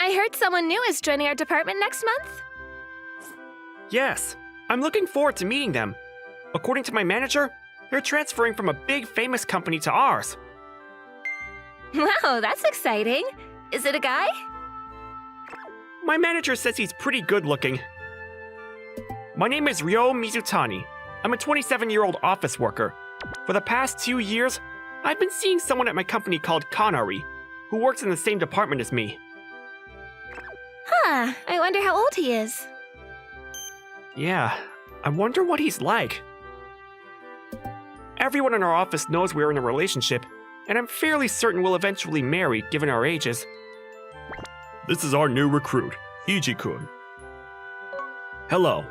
I heard someone new is joining our department next month. Yes, I'm looking forward to meeting them. According to my manager, they're transferring from a big famous company to ours. Wow, that's exciting. Is it a guy? My manager says he's pretty good looking. My name is Ryo Mizutani. I'm a 27-year-old office worker. For the past 2 years, I've been seeing someone at my company called Kanari, who works in the same department as me. Huh, I wonder how old he is. Yeah, I wonder what he's like. Everyone in our office knows we're in a relationship, and I'm fairly certain we'll eventually marry given our ages. This is our new recruit, Iji-kun. Hello,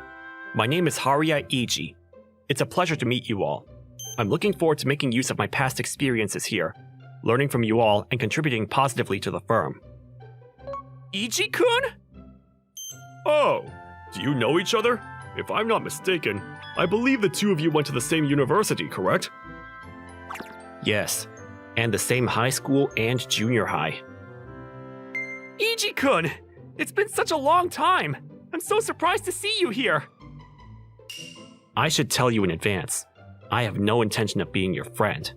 my name is Haruya Iji. It's a pleasure to meet you all. I'm looking forward to making use of my past experiences here, learning from you all and contributing positively to the firm. Iji-kun? Oh, do you know each other? If I'm not mistaken, I believe the two of you went to the same university, correct? Yes, and the same high school and junior high. Iji-kun! It's been such a long time! I'm so surprised to see you here! I should tell you in advance. I have no intention of being your friend.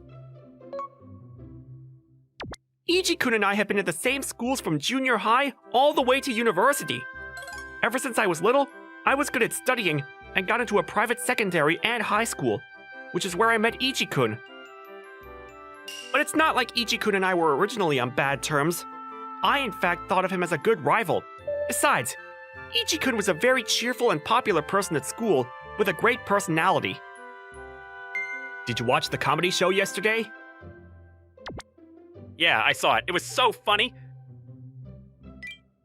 Iji-kun and I have been at the same schools from junior high all the way to university. Ever since I was little, I was good at studying and got into a private secondary and high school, which is where I met Iji-kun. But it's not like Iji-kun and I were originally on bad terms. I, in fact, thought of him as a good rival. Besides, Iji-kun was a very cheerful and popular person at school with a great personality. Did you watch the comedy show yesterday? Yeah, I saw it. It was so funny.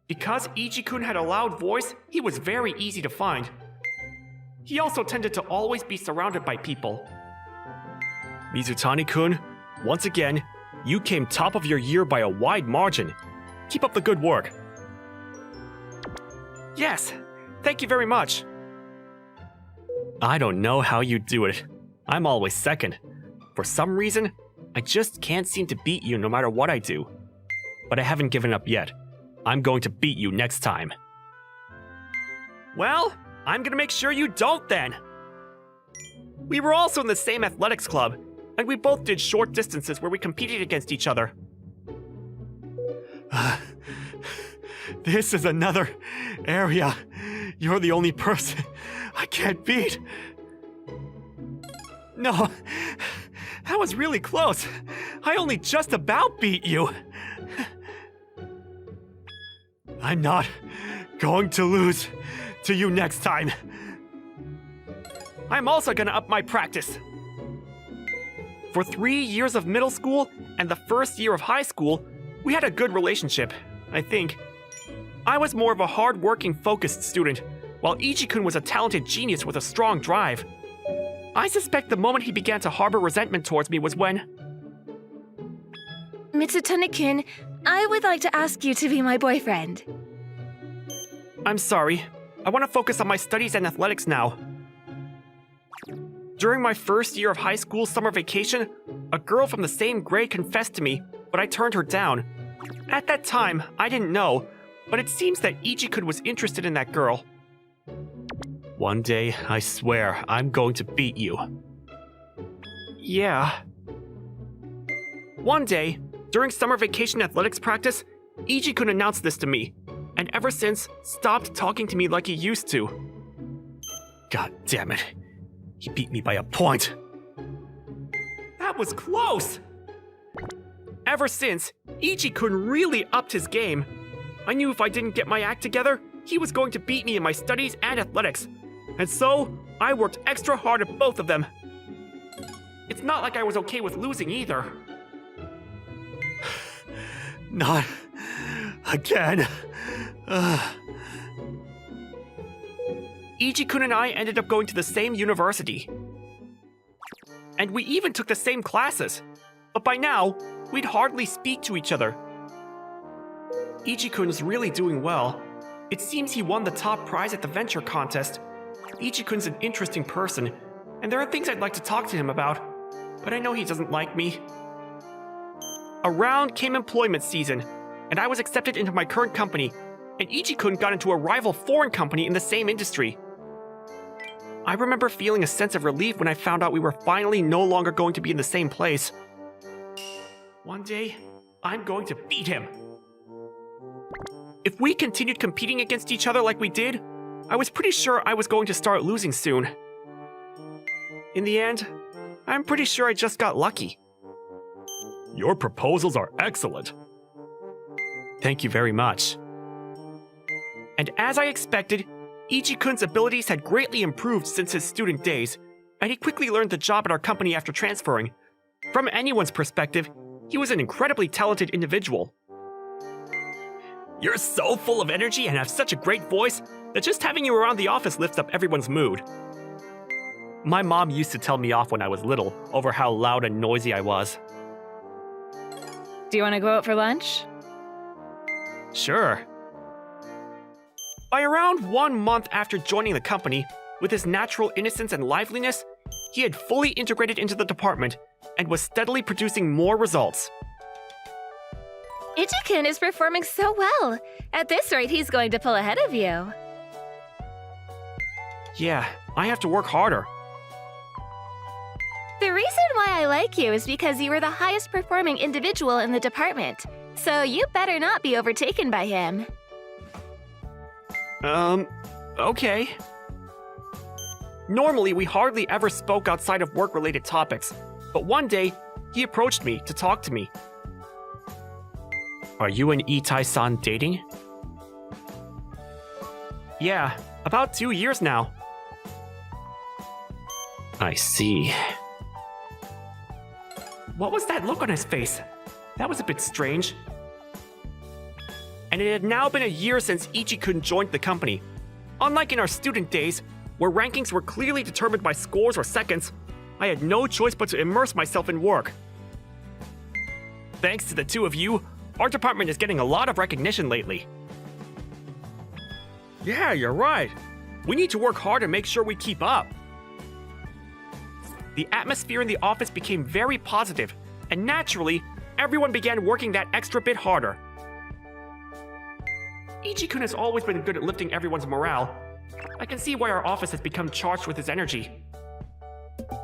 Because Iji-kun had a loud voice, he was very easy to find. He also tended to always be surrounded by people. Mizutani-kun, once again, you came top of your year by a wide margin. Keep up the good work. Yes, thank you very much. I don't know how you do it. I'm always second. For some reason, I just can't seem to beat you no matter what I do. But I haven't given up yet. I'm going to beat you next time. Well, I'm gonna make sure you don't then. We were also in the same athletics club, and we both did short distances where we competed against each other. This is another area. You're the only person I can't beat. No, that was really close. I only just about beat you. I'm not going to lose to you next time. I'm also gonna up my practice. For 3 years of middle school and the first year of high school, we had a good relationship, I think. I was more of a hard-working, focused student, while Iji-kun was a talented genius with a strong drive. I suspect the moment he began to harbor resentment towards me was when... Mitsutani-kun, I would like to ask you to be my boyfriend. I'm sorry. I want to focus on my studies and athletics now. During my first year of high school summer vacation, a girl from the same grade confessed to me, but I turned her down. At that time, I didn't know, but it seems that Iji-kun was interested in that girl. One day, I swear, I'm going to beat you. Yeah. One day, during summer vacation athletics practice, Iji-kun announced this to me, and ever since, stopped talking to me like he used to. God damn it. He beat me by a point. That was close! Ever since, Iji-kun really upped his game. I knew if I didn't get my act together, he was going to beat me in my studies and athletics. And so, I worked extra hard at both of them. It's not like I was okay with losing either. Not again. Iji-kun and I ended up going to the same university. And we even took the same classes. But by now, we'd hardly speak to each other. Iji-kun's really doing well. It seems he won the top prize at the venture contest. Ichi-kun's an interesting person, and there are things I'd like to talk to him about, but I know he doesn't like me. Around came employment season, and I was accepted into my current company, and Ichi-kun got into a rival foreign company in the same industry. I remember feeling a sense of relief when I found out we were finally no longer going to be in the same place. One day, I'm going to beat him. If we continued competing against each other like we did, I was pretty sure I was going to start losing soon. In the end, I'm pretty sure I just got lucky. Your proposals are excellent. Thank you very much. And as I expected, Ichi-kun's abilities had greatly improved since his student days, and he quickly learned the job at our company after transferring. From anyone's perspective, he was an incredibly talented individual. You're so full of energy and have such a great voice that just having you around the office lifts up everyone's mood. My mom used to tell me off when I was little over how loud and noisy I was. Do you want to go out for lunch? Sure. By around 1 month after joining the company, with his natural innocence and liveliness, he had fully integrated into the department and was steadily producing more results. Ichi-kun is performing so well. At this rate, he's going to pull ahead of you. Yeah, I have to work harder. The reason why I like you is because you were the highest performing individual in the department. So you better not be overtaken by him. Okay. Normally, we hardly ever spoke outside of work-related topics, but one day, he approached me to talk to me. Are you and Itai-san dating? Yeah, about 2 years now. I see. What was that look on his face? That was a bit strange. And it had now been a year since Ichi-kun joined the company. Unlike in our student days, where rankings were clearly determined by scores or seconds, I had no choice but to immerse myself in work. Thanks to the two of you, our department is getting a lot of recognition lately. Yeah, you're right. We need to work hard and make sure we keep up. The atmosphere in the office became very positive, and naturally, everyone began working that extra bit harder. Ichi-kun has always been good at lifting everyone's morale. I can see why our office has become charged with his energy.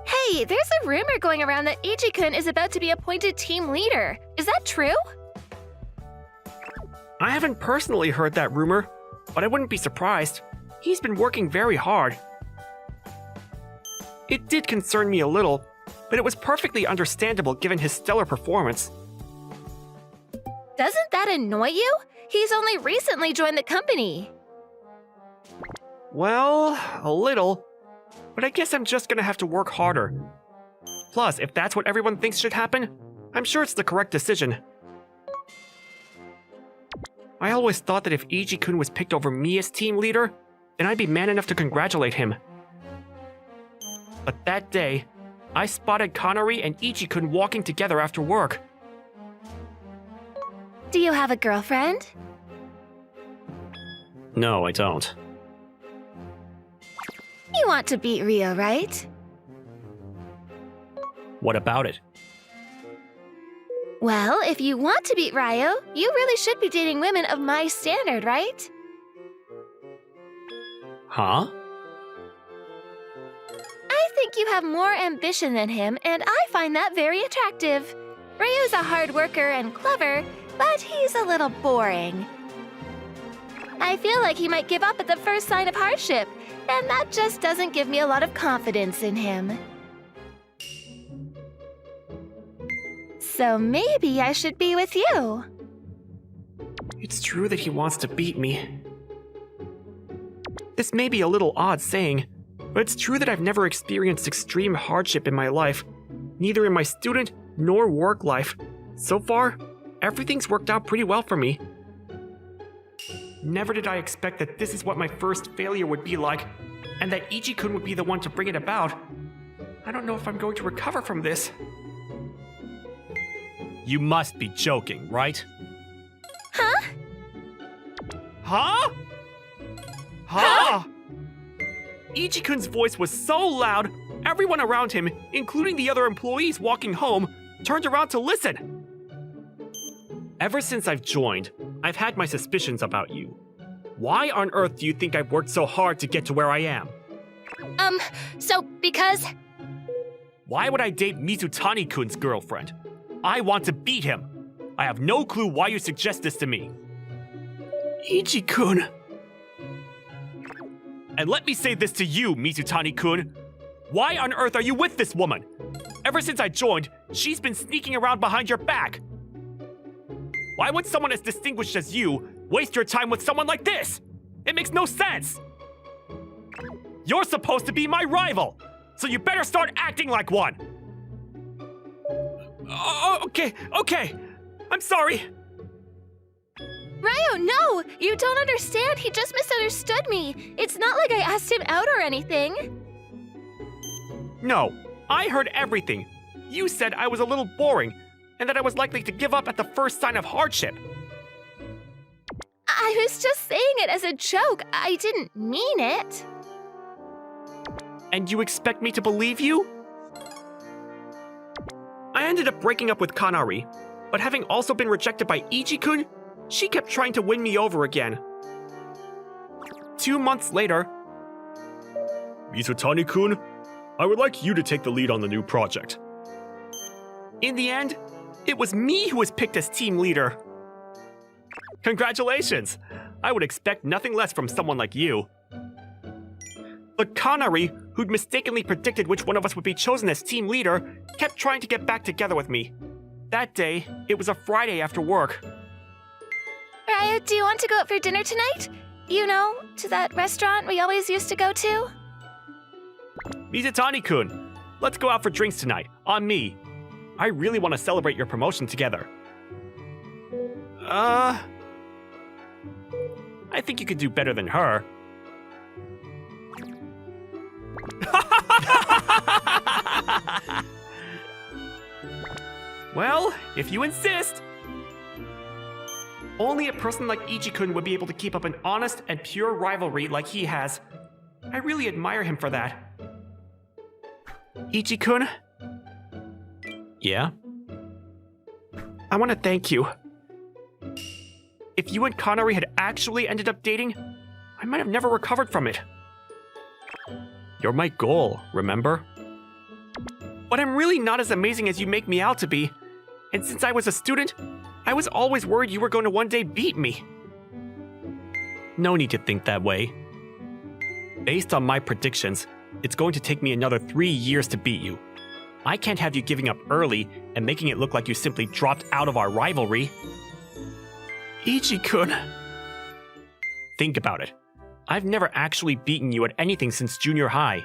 Hey, there's a rumor going around that Ichi-kun is about to be appointed team leader. Is that true? I haven't personally heard that rumor, but I wouldn't be surprised. He's been working very hard. It did concern me a little, but it was perfectly understandable given his stellar performance. Doesn't that annoy you? He's only recently joined the company. Well, a little, but I guess I'm just gonna have to work harder. Plus, if that's what everyone thinks should happen, I'm sure it's the correct decision. I always thought that if Ichi-kun was picked over me as team leader, then I'd be man enough to congratulate him. But that day, I spotted Kanari and Ichi-kun walking together after work. Do you have a girlfriend? No, I don't. You want to beat Rio, right? What about it? Well, if you want to beat Ryo, you really should be dating women of my standard, right? Huh? I think you have more ambition than him, and I find that very attractive. Ryo's a hard worker and clever, but he's a little boring. I feel like he might give up at the first sign of hardship, and that just doesn't give me a lot of confidence in him. So maybe I should be with you. It's true that he wants to beat me. This may be a little odd saying, but it's true that I've never experienced extreme hardship in my life, neither in my student nor work life. So far, everything's worked out pretty well for me. Never did I expect that this is what my first failure would be like, and that Ichi-kun would be the one to bring it about. I don't know if I'm going to recover from this. You must be joking, right? Huh? Huh? Huh? Ichi-kun's voice was so loud, Everyone around him, including the other employees walking home, turned around to listen. Ever since I've joined, I've had my suspicions about you. Why on earth do you think I've worked so hard to get to where I am? So because... Why would I date Mizutani-kun's girlfriend? I want to beat him. I have no clue why you suggest this to me. Ichi-kun. And let me say this to you, Mizutani-kun. Why on earth are you with this woman? Ever since I joined, she's been sneaking around behind your back. Why would someone as distinguished as you waste your time with someone like this? It makes no sense. You're supposed to be my rival, so you better start acting like one. Okay. I'm sorry. Ryo, no! You don't understand. He just misunderstood me. It's not like I asked him out or anything. No, I heard everything. You said I was a little boring, and that I was likely to give up at the first sign of hardship. I was just saying it as a joke. I didn't mean it. And you expect me to believe you? I ended up breaking up with Kanari, but having also been rejected by Ichi-kun, she kept trying to win me over again. 2 months later... Mizutani-kun, I would like you to take the lead on the new project. In the end, it was me who was picked as team leader. Congratulations! I would expect nothing less from someone like you. But Kanari, who'd mistakenly predicted which one of us would be chosen as team leader, kept trying to get back together with me. That day, it was a Friday after work. Ryo, do you want to go out for dinner tonight? You know, to that restaurant we always used to go to? Mizutani-kun, let's go out for drinks tonight, on me. I really want to celebrate your promotion together. I think you could do better than her. Well, if you insist. Only a person like Ichi-kun would be able to keep up an honest and pure rivalry like he has. I really admire him for that. Ichi-kun? Yeah? I want to thank you. If you and Kanari had actually ended up dating, I might have never recovered from it. You're my goal, remember? But I'm really not as amazing as you make me out to be. And since I was a student, I was always worried you were going to one day beat me. No need to think that way. Based on my predictions, it's going to take me another 3 years to beat you. I can't have you giving up early and making it look like you simply dropped out of our rivalry. Ichi-kun. Think about it. I've never actually beaten you at anything since junior high.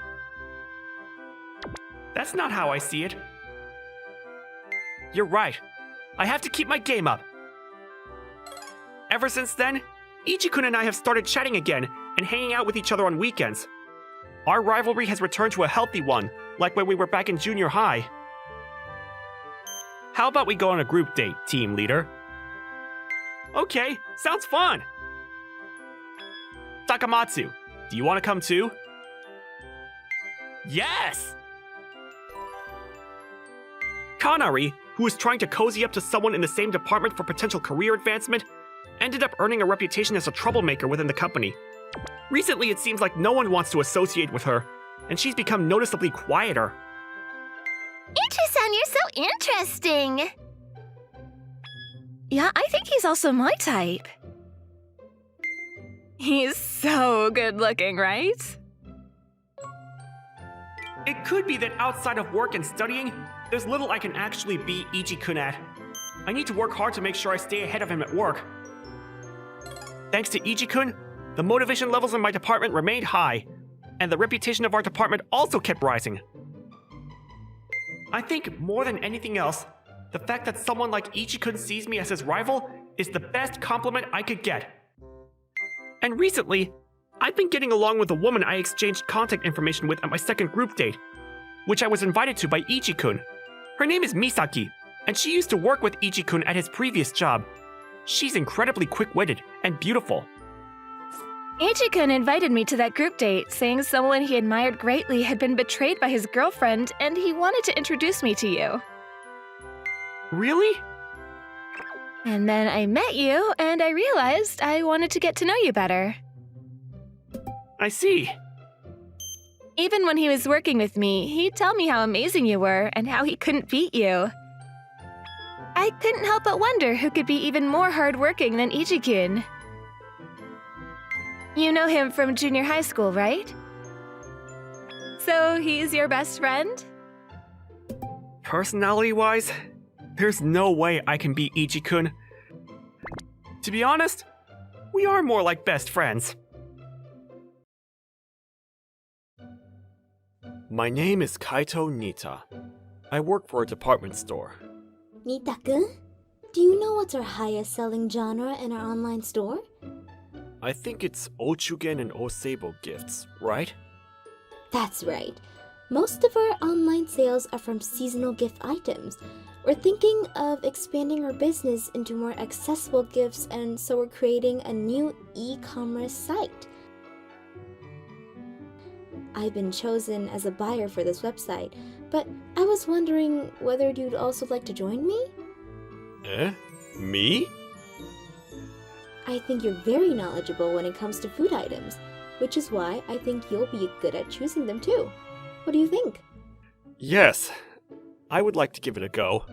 That's not how I see it. You're right. I have to keep my game up. Ever since then, Ichi-kun and I have started chatting again and hanging out with each other on weekends. Our rivalry has returned to a healthy one, like when we were back in junior high. How about we go on a group date, team leader? Okay, sounds fun! Takamatsu, do you want to come too? Yes! Kanari, who was trying to cozy up to someone in the same department for potential career advancement, ended up earning a reputation as a troublemaker within the company. Recently, it seems like no one wants to associate with her, and she's become noticeably quieter. Ichi-san, you're so interesting! Yeah, I think he's also my type. He's so good-looking, right? It could be that outside of work and studying, there's little I can actually beat Ichi-kun at. I need to work hard to make sure I stay ahead of him at work. Thanks to Ichi-kun, the motivation levels in my department remained high, and the reputation of our department also kept rising. I think, more than anything else, the fact that someone like Ichi-kun sees me as his rival is the best compliment I could get. And recently, I've been getting along with a woman I exchanged contact information with at my second group date, which I was invited to by Ichi-kun. Her name is Misaki, and she used to work with Ichi-kun at his previous job. She's incredibly quick-witted and beautiful. Ichi-kun invited me to that group date, saying someone he admired greatly had been betrayed by his girlfriend, and he wanted to introduce me to you. Really? And then I met you, and I realized I wanted to get to know you better. I see. Even when he was working with me, he'd tell me how amazing you were and how he couldn't beat you. I couldn't help but wonder who could be even more hardworking than Ichi-kun. You know him from junior high school, right? So he's your best friend? Personality-wise, there's no way I can beat Ichi-kun. To be honest, we are more like best friends. My name is Kaito Nita. I work for a department store. Nita-kun, do you know what's our highest selling genre in our online store? I think it's Ochugen and Oseibo gifts, right? That's right. Most of our online sales are from seasonal gift items. We're thinking of expanding our business into more accessible gifts, and so we're creating a new e-commerce site. I've been chosen as a buyer for this website, but I was wondering whether you'd also like to join me? Me? I think you're very knowledgeable when it comes to food items, which is why I think you'll be good at choosing them too. What do you think? Yes, I would like to give it a go.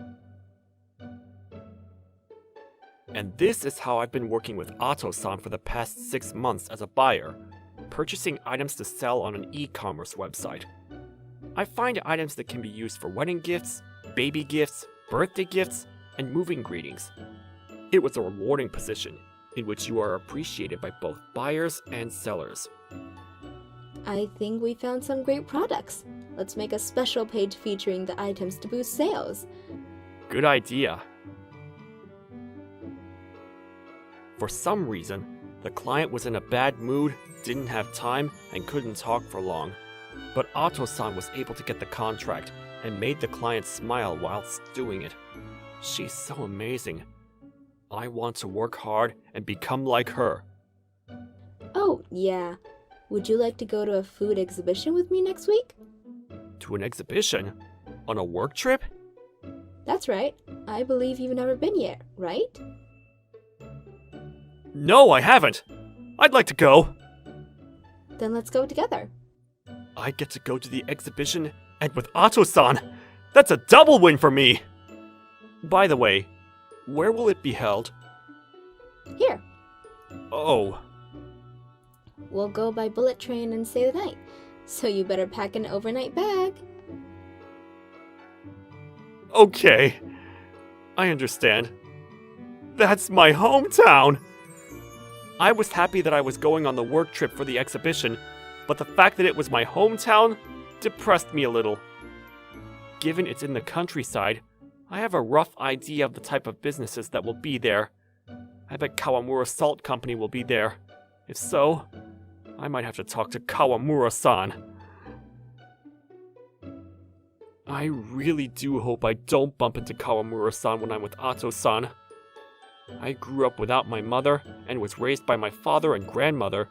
And this is how I've been working with Ato-san for the past 6 months as a buyer, purchasing items to sell on an e-commerce website. I find items that can be used for wedding gifts, baby gifts, birthday gifts, and moving greetings. It was a rewarding position, in which you are appreciated by both buyers and sellers. I think we found some great products. Let's make a special page featuring the items to boost sales. Good idea. For some reason, the client was in a bad mood, didn't have time, and couldn't talk for long. But Ato-san was able to get the contract and made the client smile whilst doing it. She's so amazing. I want to work hard and become like her. Oh, yeah. Would you like to go to a food exhibition with me next week? To an exhibition? On a work trip? That's right. I believe you've never been yet, right? No, I haven't. I'd like to go. Then let's go together. I get to go to the exhibition and with Ato-san. That's a double win for me. By the way, where will it be held? Here. Oh. We'll go by bullet train and stay the night. So you better pack an overnight bag. Okay. I understand. That's my hometown! I was happy that I was going on the work trip for the exhibition, but the fact that it was my hometown depressed me a little. Given it's in the countryside, I have a rough idea of the type of businesses that will be there. I bet Kawamura Salt Company will be there. If so, I might have to talk to Kawamura-san. I really do hope I don't bump into Kawamura-san when I'm with Ato-san. I grew up without my mother and was raised by my father and grandmother,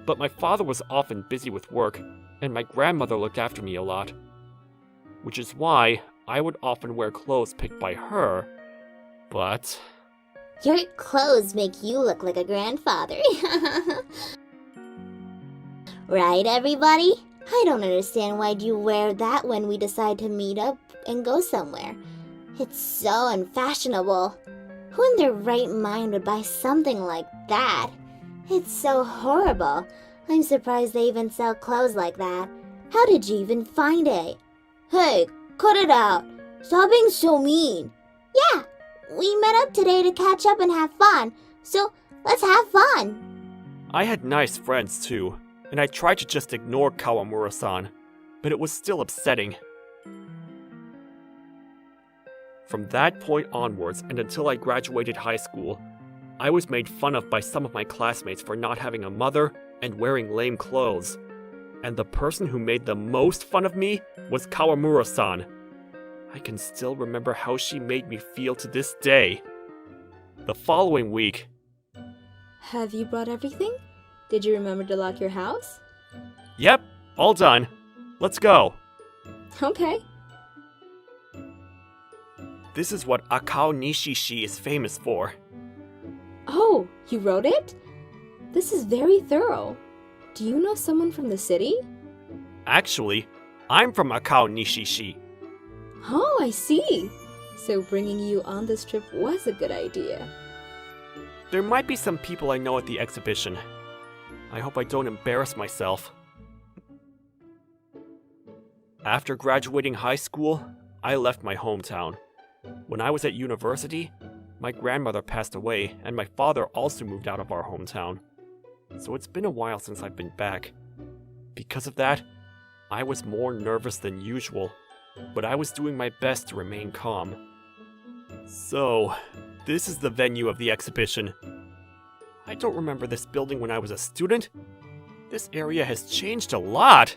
but my father was often busy with work, and my grandmother looked after me a lot. Which is why I would often wear clothes picked by her, but... Your clothes make you look like a grandfather. Right, everybody? I don't understand why'd you wear that when we decide to meet up and go somewhere. It's so unfashionable. Who in their right mind would buy something like that? It's so horrible. I'm surprised they even sell clothes like that. How did you even find it? Hey, cut it out. Stop being so mean. Yeah, we met up today to catch up and have fun. So, let's have fun. I had nice friends too, and I tried to just ignore Kawamura-san, but it was still upsetting. From that point onwards and until I graduated high school, I was made fun of by some of my classmates for not having a mother and wearing lame clothes. And the person who made the most fun of me was Kawamura-san. I can still remember how she made me feel to this day. The following week... Have you brought everything? Did you remember to lock your house? Yep, all done. Let's go. Okay. This is what Akao Nishishi is famous for. Oh, you wrote it? This is very thorough. Do you know someone from the city? Actually, I'm from Akao Nishishi. Oh, I see. So bringing you on this trip was a good idea. There might be some people I know at the exhibition. I hope I don't embarrass myself. After graduating high school, I left my hometown. When I was at university, my grandmother passed away and my father also moved out of our hometown. So it's been a while since I've been back. Because of that, I was more nervous than usual, but I was doing my best to remain calm. So, this is the venue of the exhibition. I don't remember this building when I was a student. This area has changed a lot.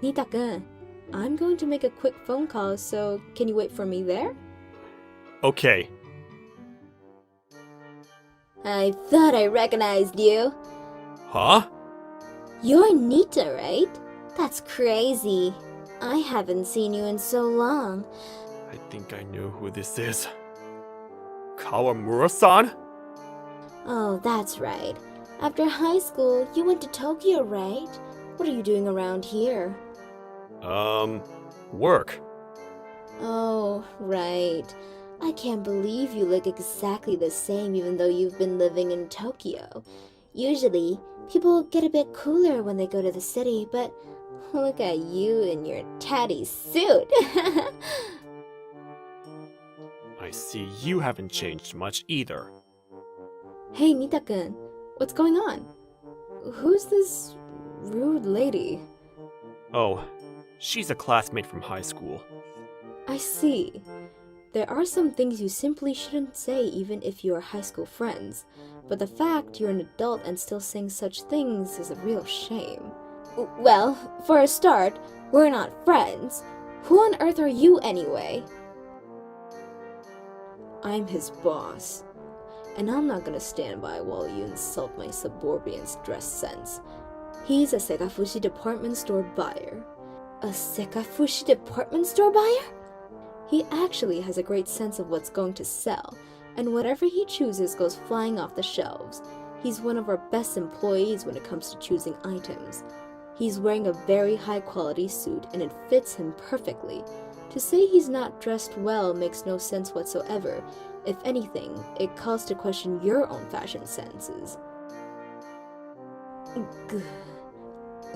Nita-kun, I'm going to make a quick phone call, so can you wait for me there? Okay. I thought I recognized you. Huh? You're Nita, right? That's crazy. I haven't seen you in so long. I think I know who this is. Kawamura-san? Oh, that's right. After high school, you went to Tokyo, right? What are you doing around here? Work. Oh, right. I can't believe you look exactly the same even though you've been living in Tokyo. Usually, people get a bit cooler when they go to the city, but look at you in your tatty suit. I see you haven't changed much either. Hey, Nita-kun, what's going on? Who's this rude lady? Oh, she's a classmate from high school. I see. There are some things you simply shouldn't say even if you are high school friends, but the fact you're an adult and still saying such things is a real shame. Well, for a start, we're not friends. Who on earth are you anyway? I'm his boss, and I'm not gonna stand by while you insult my subordinate's dress sense. He's a Sekafushi department store buyer. A Sekafushi department store buyer? He actually has a great sense of what's going to sell, and whatever he chooses goes flying off the shelves. He's one of our best employees when it comes to choosing items. He's wearing a very high quality suit and it fits him perfectly. To say he's not dressed well makes no sense whatsoever. If anything, it calls to question your own fashion senses.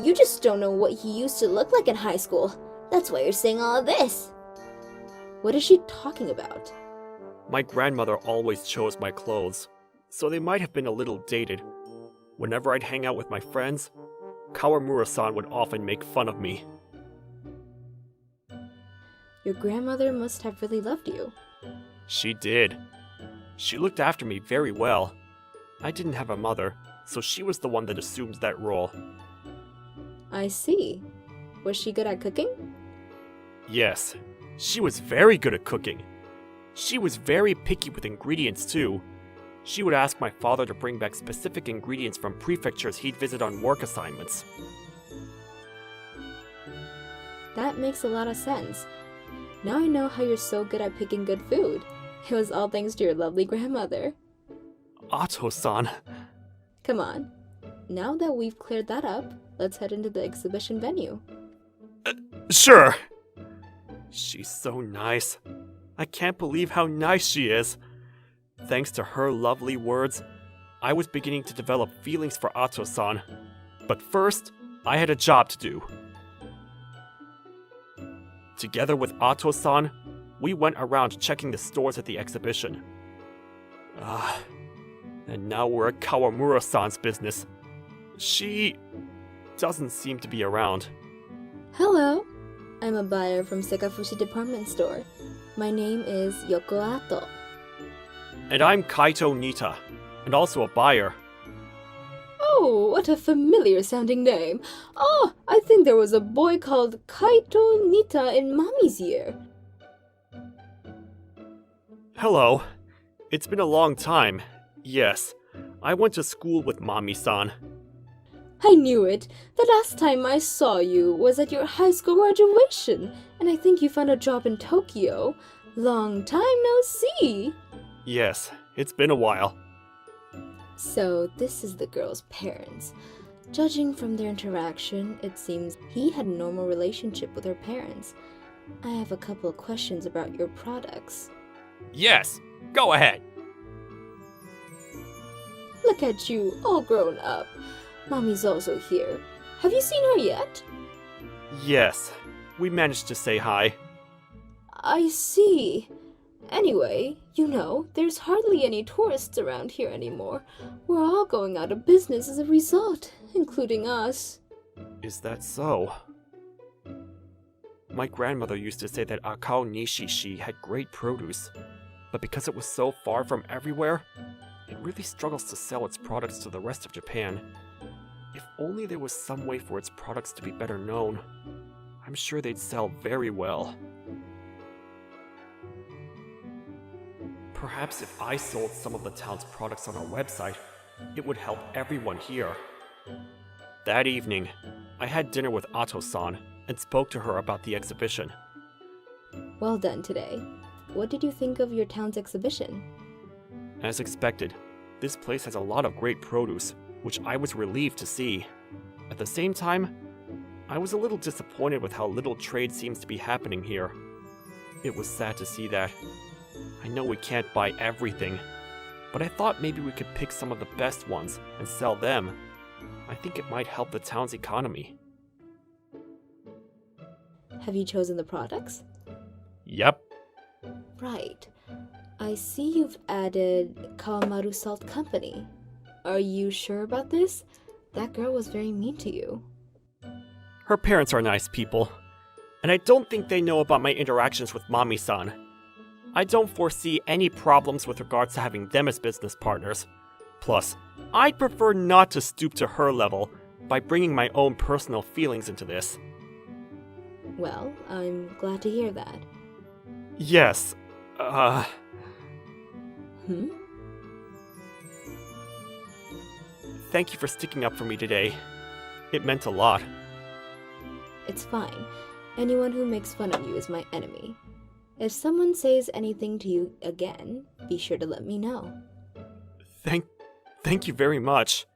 You just don't know what he used to look like in high school. That's why you're saying all of this. What is she talking about? My grandmother always chose my clothes, so they might have been a little dated. Whenever I'd hang out with my friends, Kawamura-san would often make fun of me. Your grandmother must have really loved you. She did. She looked after me very well. I didn't have a mother, so she was the one that assumed that role. I see. Was she good at cooking? Yes, she was very good at cooking. She was very picky with ingredients too. She would ask my father to bring back specific ingredients from prefectures he'd visit on work assignments. That makes a lot of sense. Now I know how you're so good at picking good food. It was all thanks to your lovely grandmother. Ato-san. Come on. Now that we've cleared that up, let's head into the exhibition venue. Sure. She's so nice. I can't believe how nice she is. Thanks to her lovely words, I was beginning to develop feelings for Ato-san. But first, I had a job to do. Together with Ato-san, we went around checking the stores at the exhibition. And now we're at Kawamura-san's business. She doesn't seem to be around. Hello. I'm a buyer from Sekafushi department store. My name is Yoko Ato. And I'm Kaito Nita, and also a buyer. Oh, what a familiar sounding name. Oh, I think there was a boy called Kaito Nita in Mommy's year. Hello. It's been a long time. Yes, I went to school with Mommy-san. I knew it. The last time I saw you was at your high school graduation, and I think you found a job in Tokyo. Long time no see. Yes, it's been a while. So this is the girl's parents. Judging from their interaction, it seems he had a normal relationship with her parents. I have a couple of questions about your products. Yes, go ahead. Look at you, all grown up. Mommy's also here. Have you seen her yet? Yes, we managed to say hi. I see. Anyway, you know, there's hardly any tourists around here anymore. We're all going out of business as a result, including us. Is that so? My grandmother used to say that Akao Nishishi had great produce, but because it was so far from everywhere, it really struggles to sell its products to the rest of Japan. If only there was some way for its products to be better known, I'm sure they'd sell very well. Perhaps if I sold some of the town's products on our website, it would help everyone here. That evening, I had dinner with Ato-san and spoke to her about the exhibition. Well done today. What did you think of your town's exhibition? As expected, this place has a lot of great produce, which I was relieved to see. At the same time, I was a little disappointed with how little trade seems to be happening here. It was sad to see that. I know we can't buy everything, but I thought maybe we could pick some of the best ones and sell them. I think it might help the town's economy. Have you chosen the products? Yep. Right. I see you've added Kawamaru Salt Company. Are you sure about this? That girl was very mean to you. Her parents are nice people, and I don't think they know about my interactions with Mami-san. I don't foresee any problems with regards to having them as business partners. Plus, I'd prefer not to stoop to her level by bringing my own personal feelings into this. Well, I'm glad to hear that. Yes, Thank you for sticking up for me today. It meant a lot. It's fine. Anyone who makes fun of you is my enemy. If someone says anything to you again, be sure to let me know. Thank you very much.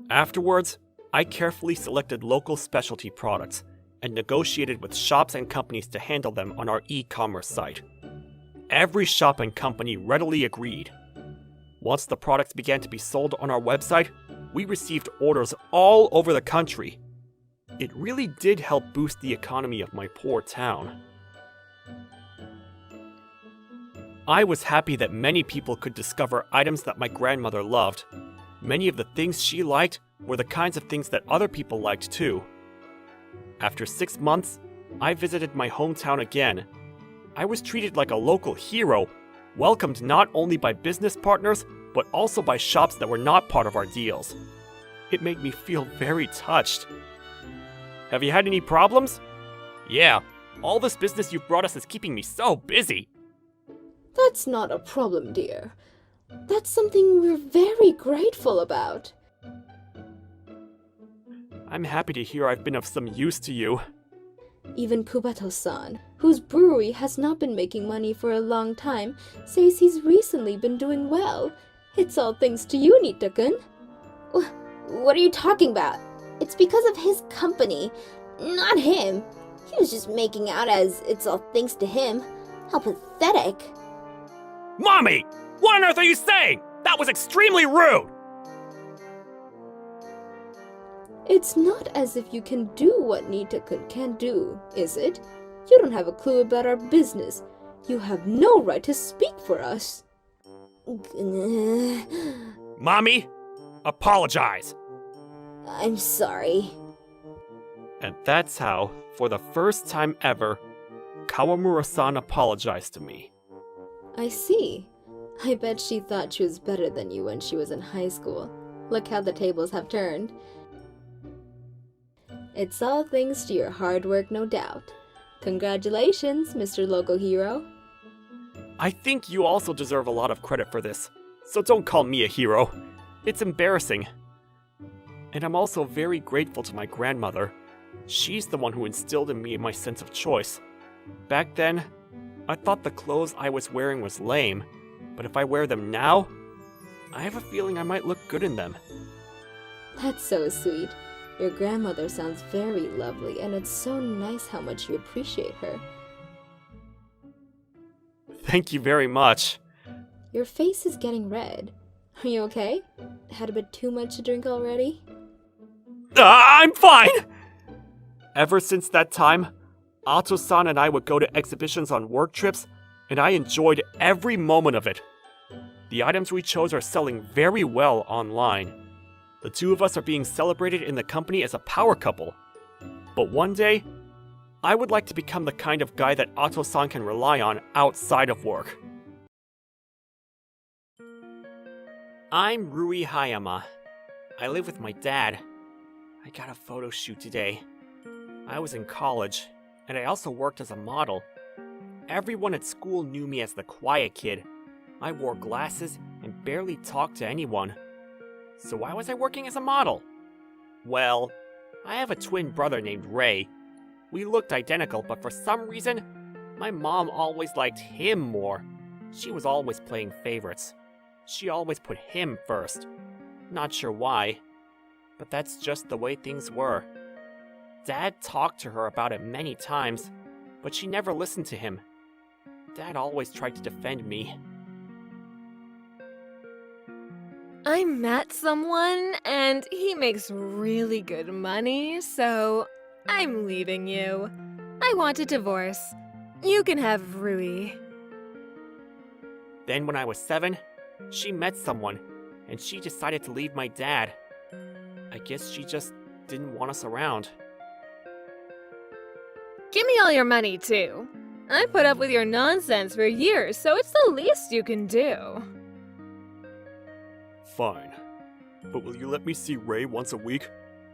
Afterwards, I carefully selected local specialty products and negotiated with shops and companies to handle them on our e-commerce site. Every shop and company readily agreed. Once the products began to be sold on our website, we received orders all over the country. It really did help boost the economy of my poor town. I was happy that many people could discover items that my grandmother loved. Many of the things she liked were the kinds of things that other people liked too. After 6 months, I visited my hometown again. I was treated like a local hero, welcomed not only by business partners, but also by shops that were not part of our deals. It made me feel very touched. Have you had any problems? Yeah, all this business you've brought us is keeping me so busy. That's not a problem, dear. That's something we're very grateful about. I'm happy to hear I've been of some use to you. Even Kubato-san, whose brewery has not been making money for a long time, says he's recently been doing well. It's all thanks to you, Nita-kun. What are you talking about? It's because of his company, not him. He was just making out as it's all thanks to him. How pathetic. Mommy! What on earth are you saying? That was extremely rude! It's not as if you can do what Nita-kun can do, is it? You don't have a clue about our business. You have no right to speak for us. Mommy, apologize. I'm sorry. And that's how, for the first time ever, Kawamura-san apologized to me. I see. I bet she thought she was better than you when she was in high school. Look how the tables have turned. It's all thanks to your hard work, no doubt. Congratulations, Mr. Local Hero. I think you also deserve a lot of credit for this, so don't call me a hero. It's embarrassing. And I'm also very grateful to my grandmother. She's the one who instilled in me my sense of choice. Back then, I thought the clothes I was wearing was lame, but if I wear them now, I have a feeling I might look good in them. That's so sweet. Your grandmother sounds very lovely, and it's so nice how much you appreciate her. Thank you very much. Your face is getting red. Are you okay? Had a bit too much to drink already? I'm fine! Ever since that time, Ato-san and I would go to exhibitions on work trips, and I enjoyed every moment of it. The items we chose are selling very well online. The two of us are being celebrated in the company as a power couple. But one day, I would like to become the kind of guy that Ato-san can rely on outside of work. I'm Rui Hayama. I live with my dad. I got a photo shoot today. I was in college, and I also worked as a model. Everyone at school knew me as the quiet kid. I wore glasses and barely talked to anyone. So why was I working as a model? Well, I have a twin brother named Ray. We looked identical, but for some reason, my mom always liked him more. She was always playing favorites. She always put him first. Not sure why, but that's just the way things were. Dad talked to her about it many times, but she never listened to him. Dad always tried to defend me. I met someone, and he makes really good money, so I'm leaving you. I want a divorce. You can have Rui. Then when I was 7, she met someone, and she decided to leave my dad. I guess she just didn't want us around. Give me all your money, too. I put up with your nonsense for years, so it's the least you can do. Fine. But will you let me see Ray once a week?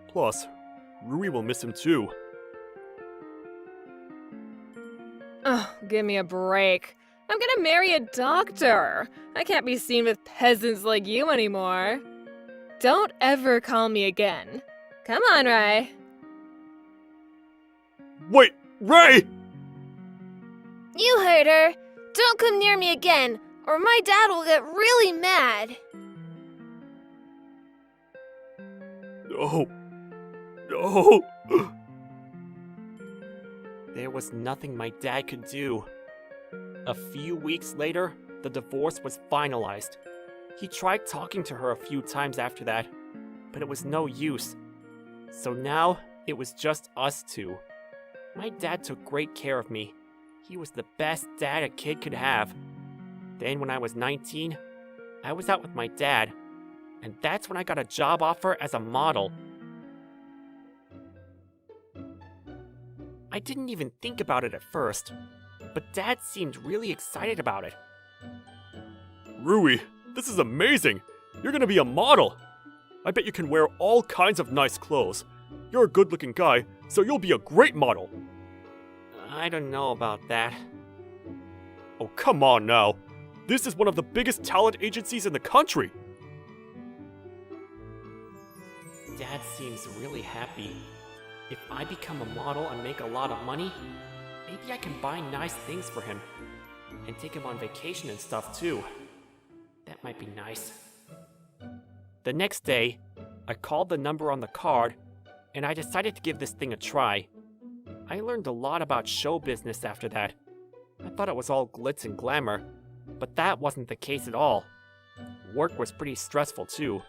Plus, Rui will miss him too. Oh, give me a break. I'm gonna marry a doctor. I can't be seen with peasants like you anymore. Don't ever call me again. Come on, Ray. Wait, Ray! You heard her. Don't come near me again, or my dad will get really mad. No. No. There was nothing my dad could do. A few weeks later, the divorce was finalized. He tried talking to her a few times after that, but it was no use. So now, it was just us two. My dad took great care of me. He was the best dad a kid could have. Then when I was 19, I was out with my dad, and that's when I got a job offer as a model. I didn't even think about it at first, but Dad seemed really excited about it. Rui, this is amazing! You're gonna be a model! I bet you can wear all kinds of nice clothes. You're a good-looking guy, so you'll be a great model. I don't know about that. Oh, come on now. This is one of the biggest talent agencies in the country. Dad seems really happy. If I become a model and make a lot of money, maybe I can buy nice things for him. And take him on vacation and stuff too. That might be nice. The next day, I called the number on the card, and I decided to give this thing a try. I learned a lot about show business after that. I thought it was all glitz and glamour, but that wasn't the case at all. Work was pretty stressful too.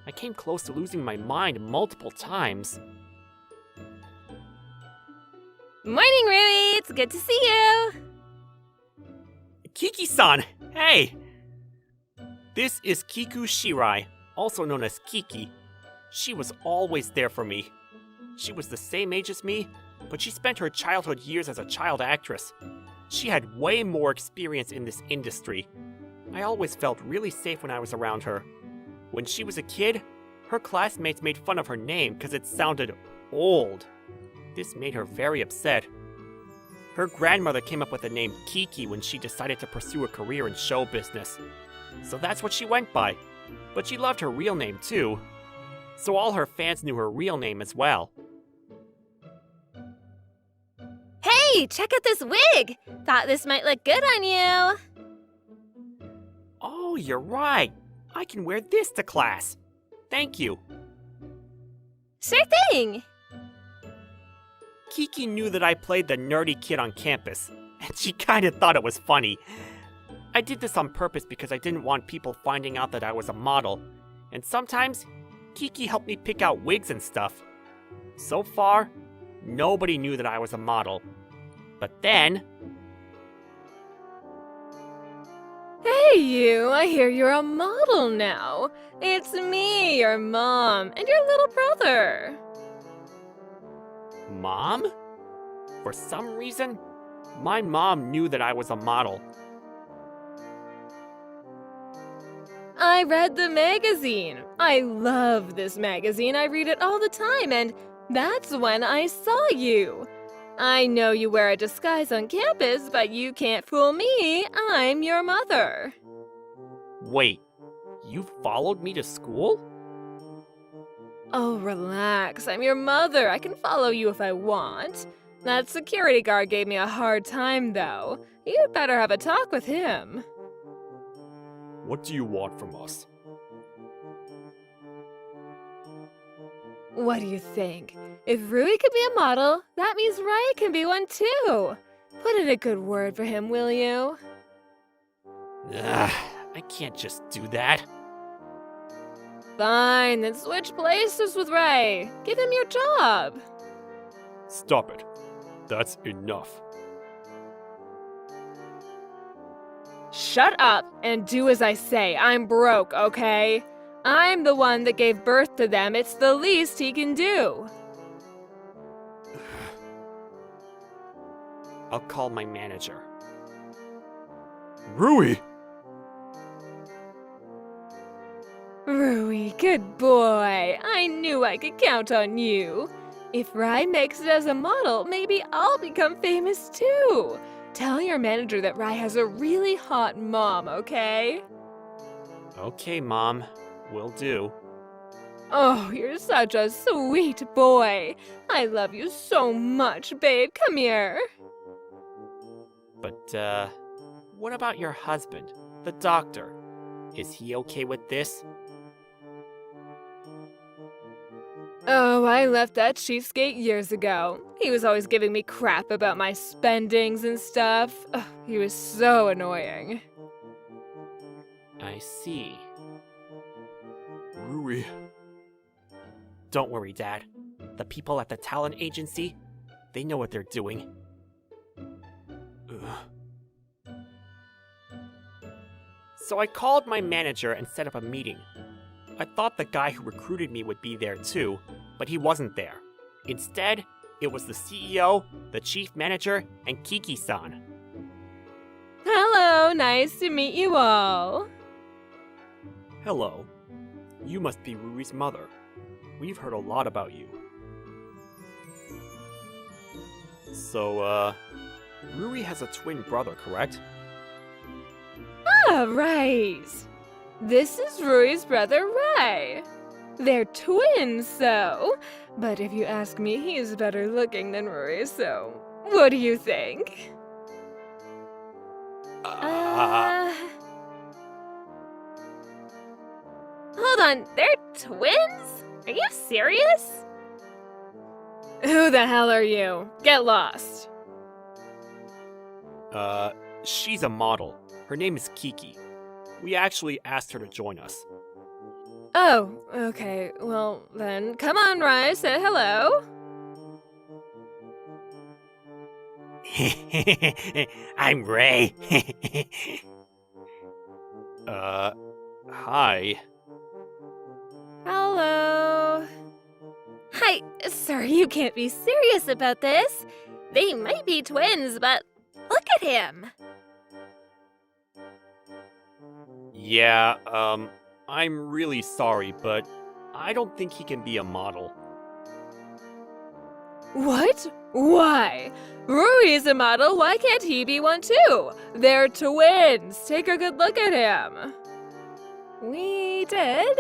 I came close to losing my mind multiple times. Morning, Rui! It's good to see you! Kiki-san! Hey! This is Kiku Shirai, also known as Kiki. She was always there for me. She was the same age as me, but she spent her childhood years as a child actress. She had way more experience in this industry. I always felt really safe when I was around her. When she was a kid, her classmates made fun of her name because it sounded old. This made her very upset. Her grandmother came up with the name Kiki when she decided to pursue a career in show business. So that's what she went by. But she loved her real name too. so all her fans knew her real name as well. Hey, check out this wig! Thought this might look good on you. Oh, you're right. I can wear this to class. Thank you. Sure thing! Kiki knew that I played the nerdy kid on campus, and she kinda thought it was funny. I did this on purpose because I didn't want people finding out that I was a model, and sometimes Kiki helped me pick out wigs and stuff. So far, nobody knew that I was a model. But then... Hey you, I hear you're a model now. It's me, your mom, and your little brother. Mom? For some reason, my mom knew that I was a model. I read the magazine. I love this magazine. I read it all the time, and that's when I saw you. I know you wear a disguise on campus, but you can't fool me. I'm your mother. Wait, you followed me to school? Oh, relax. I'm your mother. I can follow you if I want. That security guard gave me a hard time, though. You'd better have a talk with him. What do you want from us? What do you think? If Rui could be a model, that means Rai can be one too. Put in a good word for him, will you? Ugh, I can't just do that. Fine, then switch places with Rai. Give him your job. Stop it. That's enough. Shut up and do as I say. I'm broke, okay? I'm the one that gave birth to them. It's the least he can do. I'll call my manager. Rui! Rui, good boy. I knew I could count on you. If Rai makes it as a model, maybe I'll become famous too. Tell your manager that Rai has a really hot mom, okay? Okay, Mom. Will do. Oh, you're such a sweet boy. I love you so much, babe. Come here. But, what about your husband, the doctor? Is he okay with this? Oh, I left that cheapskate years ago. He was always giving me crap about my spendings and stuff. Ugh, he was so annoying. I see. Rui. Don't worry, Dad. The people at the talent agency, they know what they're doing. Ugh. So I called my manager and set up a meeting. I thought the guy who recruited me would be there too, but he wasn't there. Instead, it was the CEO, the chief manager, and Kiki-san. Hello, nice to meet you all. Hello. You must be Rui's mother. We've heard a lot about you. So, Rui has a twin brother, correct? Ah, right. This is Rui's brother, Rai. They're twins, so. But if you ask me, he's better looking than Rui, so. What do you think? Hold on, they're twins? Are you serious? Who the hell are you? Get lost. She's a model. Her name is Kiki. We actually asked her to join us. Oh, okay. Well, then, come on, Rai, say hello. I'm Ray. Hi. Hello. Hi, sir, you can't be serious about this. They might be twins, but look at him. Yeah, I'm really sorry, but I don't think he can be a model. What? Why? Rui is a model, why can't he be one too? They're twins. Take a good look at him. We did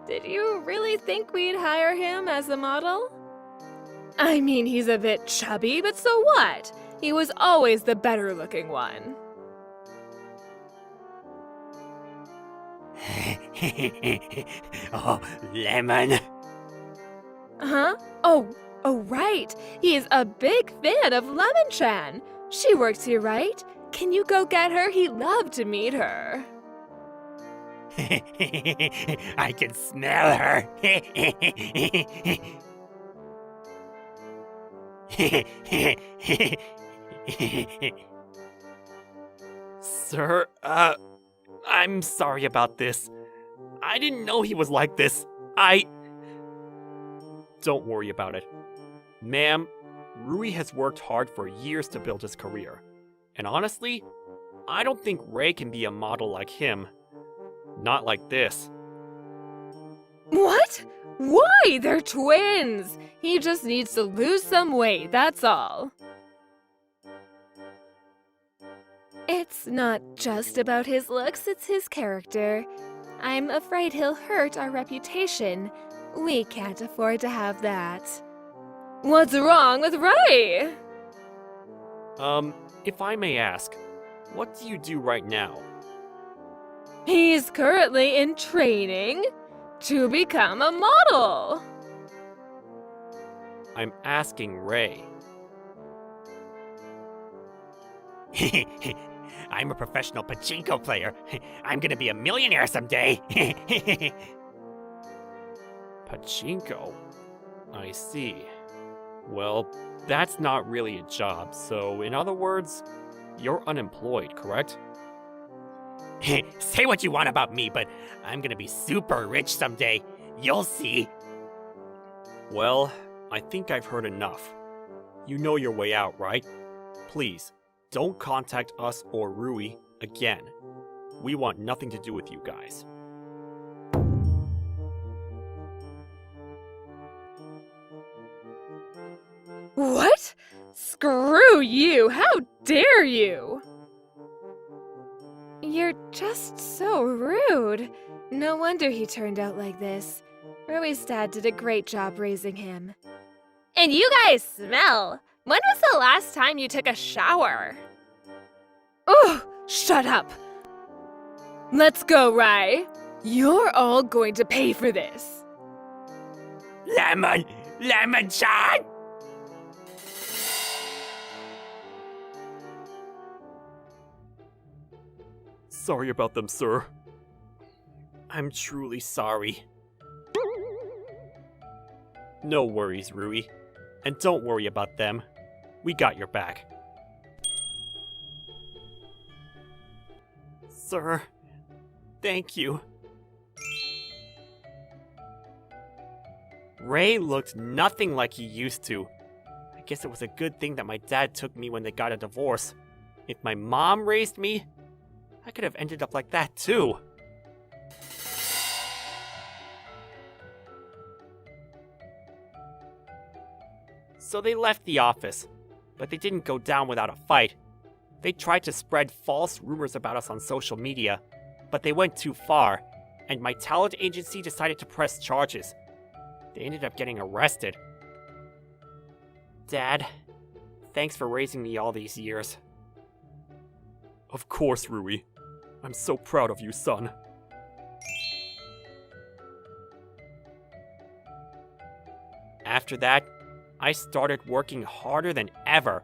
Did you really think we'd hire him as a model? I mean, he's a bit chubby, but so what? He was always the better looking one. Oh, Lemon. Huh? Oh, right. He is a big fan of Lemon-chan. She works here, right? Can you go get her? He'd love to meet her. I can smell her. Sir, I'm sorry about this. I didn't know he was like this. Don't worry about it. Ma'am, Rui has worked hard for years to build his career. And honestly, I don't think Ray can be a model like him. Not like this. What? Why? They're twins! He just needs to lose some weight, that's all. It's not just about his looks, it's his character. I'm afraid he'll hurt our reputation. We can't afford to have that. What's wrong with Ray? If I may ask, what do you do right now? He's currently in training to become a model. I'm asking Ray. I'm a professional pachinko player. I'm gonna be a millionaire someday. Pachinko? I see. Well, that's not really a job, so in other words, you're unemployed, correct? Say what you want about me, but I'm gonna be super rich someday. You'll see. Well, I think I've heard enough. You know your way out, right? Please, don't contact us or Rui again. We want nothing to do with you guys. What? Screw you! How dare you! You're just so rude. No wonder he turned out like this. Rui's dad did a great job raising him. And you guys smell! When was the last time you took a shower? Oh, shut up! Let's go, Rai. You're all going to pay for this. Lemon! Lemon-chan! Sorry about them, sir. I'm truly sorry. No worries, Rui. And don't worry about them. We got your back. Sir, thank you. Ray looked nothing like he used to. I guess it was a good thing that my dad took me when they got a divorce. If my mom raised me, I could have ended up like that too. So they left the office, but they didn't go down without a fight. They tried to spread false rumors about us on social media, but they went too far, and my talent agency decided to press charges. They ended up getting arrested. Dad, thanks for raising me all these years. Of course, Rui. I'm so proud of you, son. After that, I started working harder than ever.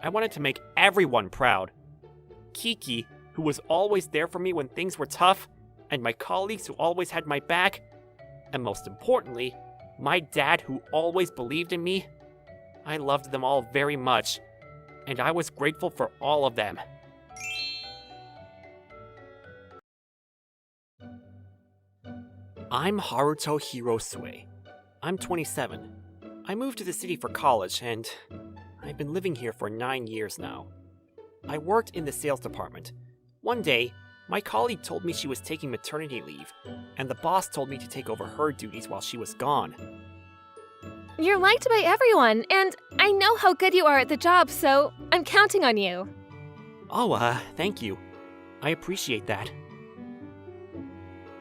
I wanted to make everyone proud. Kiki, who was always there for me when things were tough, and my colleagues who always had my back, and most importantly, my dad who always believed in me. I loved them all very much, and I was grateful for all of them. I'm Haruto Hirosue. I'm 27. I moved to the city for college, and I've been living here for 9 years now. I worked in the sales department. One day, my colleague told me she was taking maternity leave, and the boss told me to take over her duties while she was gone. You're liked by everyone, and I know how good you are at the job, so I'm counting on you. Oh, thank you. I appreciate that.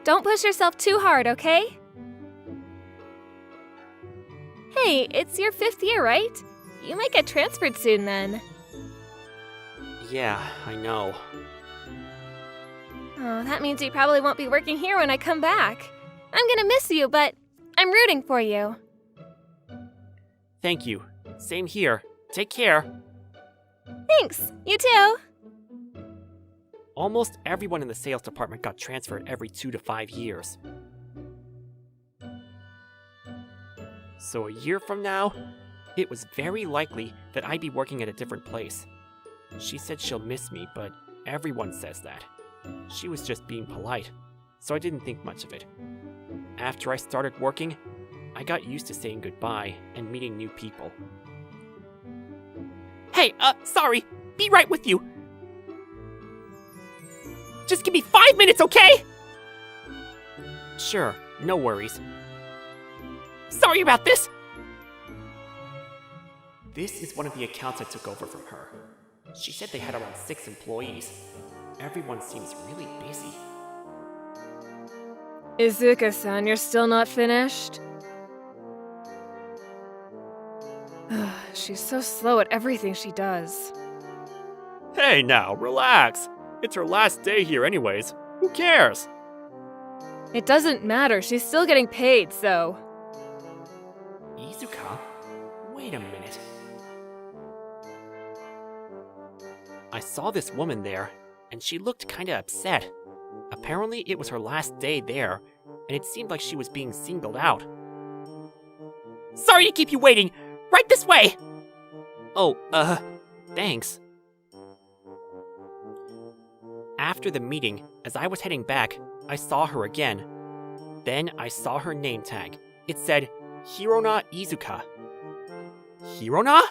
Don't push yourself too hard, okay? Hey, it's your 5th year, right? You might get transferred soon then. Yeah, I know. Oh, that means you probably won't be working here when I come back. I'm gonna miss you, but I'm rooting for you. Thank you. Same here. Take care. Thanks, you too. Almost everyone in the sales department got transferred every 2 to 5 years. So a year from now, it was very likely that I'd be working at a different place. She said she'll miss me, but everyone says that. She was just being polite, so I didn't think much of it. After I started working, I got used to saying goodbye and meeting new people. Hey, sorry. Be right with you. Just give me 5 minutes, okay? Sure, no worries. Sorry about this. This is one of the accounts I took over from her. She said they had around 6 employees. Everyone seems really busy. Izuka-san, you're still not finished? She's so slow at everything she does. Hey now, relax. It's her last day here anyways. Who cares? It doesn't matter, she's still getting paid, so... Izuka? Wait a minute. I saw this woman there, and she looked kinda upset. Apparently it was her last day there, and it seemed like she was being singled out. Sorry to keep you waiting. Right this way. Oh, thanks. After the meeting, as I was heading back, I saw her again. Then I saw her name tag. It said, Hirona Izuka. Hirona?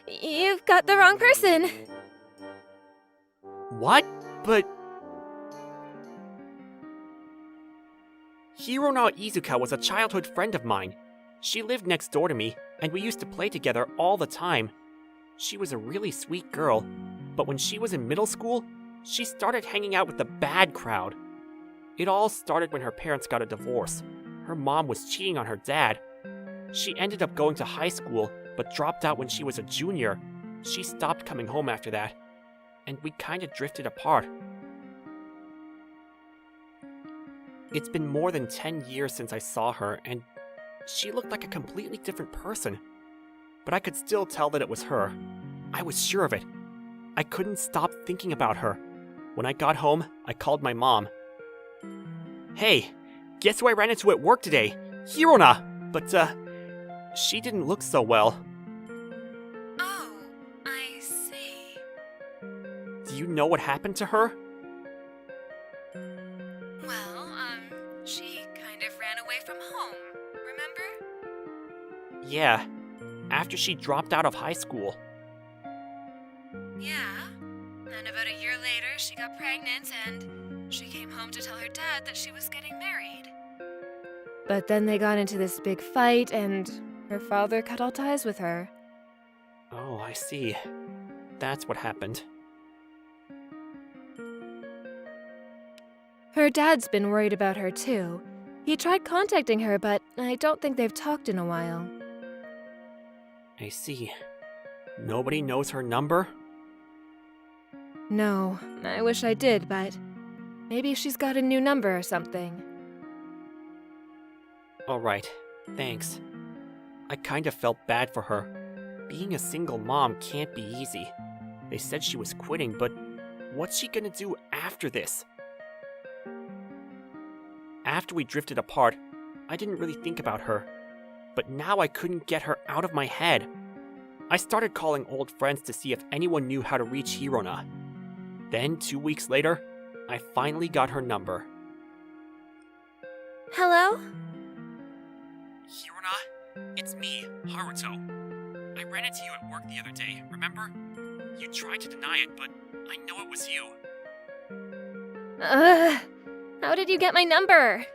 You've got the wrong person. What? But... Hirona Izuka was a childhood friend of mine. She lived next door to me, and we used to play together all the time. She was a really sweet girl, but when she was in middle school, she started hanging out with the bad crowd. It all started when her parents got a divorce. Her mom was cheating on her dad. She ended up going to high school, but dropped out when she was a junior. She stopped coming home after that, and we kinda drifted apart. It's been more than 10 years since I saw her, and she looked like a completely different person. But I could still tell that it was her. I was sure of it. I couldn't stop thinking about her. When I got home, I called my mom. Hey, guess who I ran into at work today? Hirona! But, she didn't look so well. Oh, I see. Do you know what happened to her? Well, she kind of ran away from home, remember? Yeah, after she dropped out of high school. Yeah. And about a year later, she got pregnant and she came home to tell her dad that she was getting married. But then they got into this big fight and her father cut all ties with her. Oh, I see. That's what happened. Her dad's been worried about her too. He tried contacting her, but I don't think they've talked in a while. I see. Nobody knows her number? No, I wish I did, but maybe she's got a new number or something. Alright, thanks. I kind of felt bad for her. Being a single mom can't be easy. They said she was quitting, but what's she gonna do after this? After we drifted apart, I didn't really think about her. But now I couldn't get her out of my head. I started calling old friends to see if anyone knew how to reach Hirona. Then, 2 weeks later, I finally got her number. Hello? Hirona, it's me, Haruto. I ran into you at work the other day, remember? You tried to deny it, but I know it was you. How did you get my number?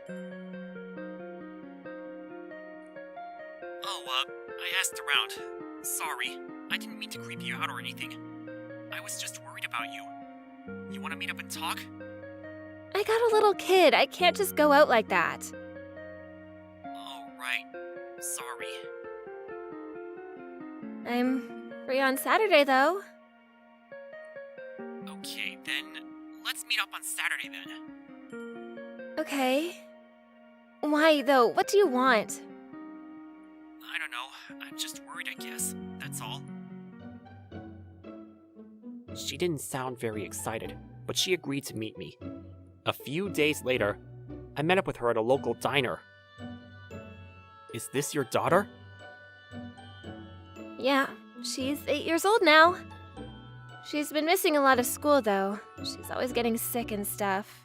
Oh, I asked around. Sorry, I didn't mean to creep you out or anything. I was just worried about you. You want to meet up and talk? I got a little kid. I can't just go out like that. right. Sorry. I'm free on Saturday, though. Okay, then let's meet up on Saturday then. Okay. Why, though? What do you want? I don't know. I'm just worried, I guess. That's all. She didn't sound very excited, but she agreed to meet me. A few days later, I met up with her at a local diner. Is this your daughter? Yeah, she's 8 years old now. She's been missing a lot of school, though. She's always getting sick and stuff.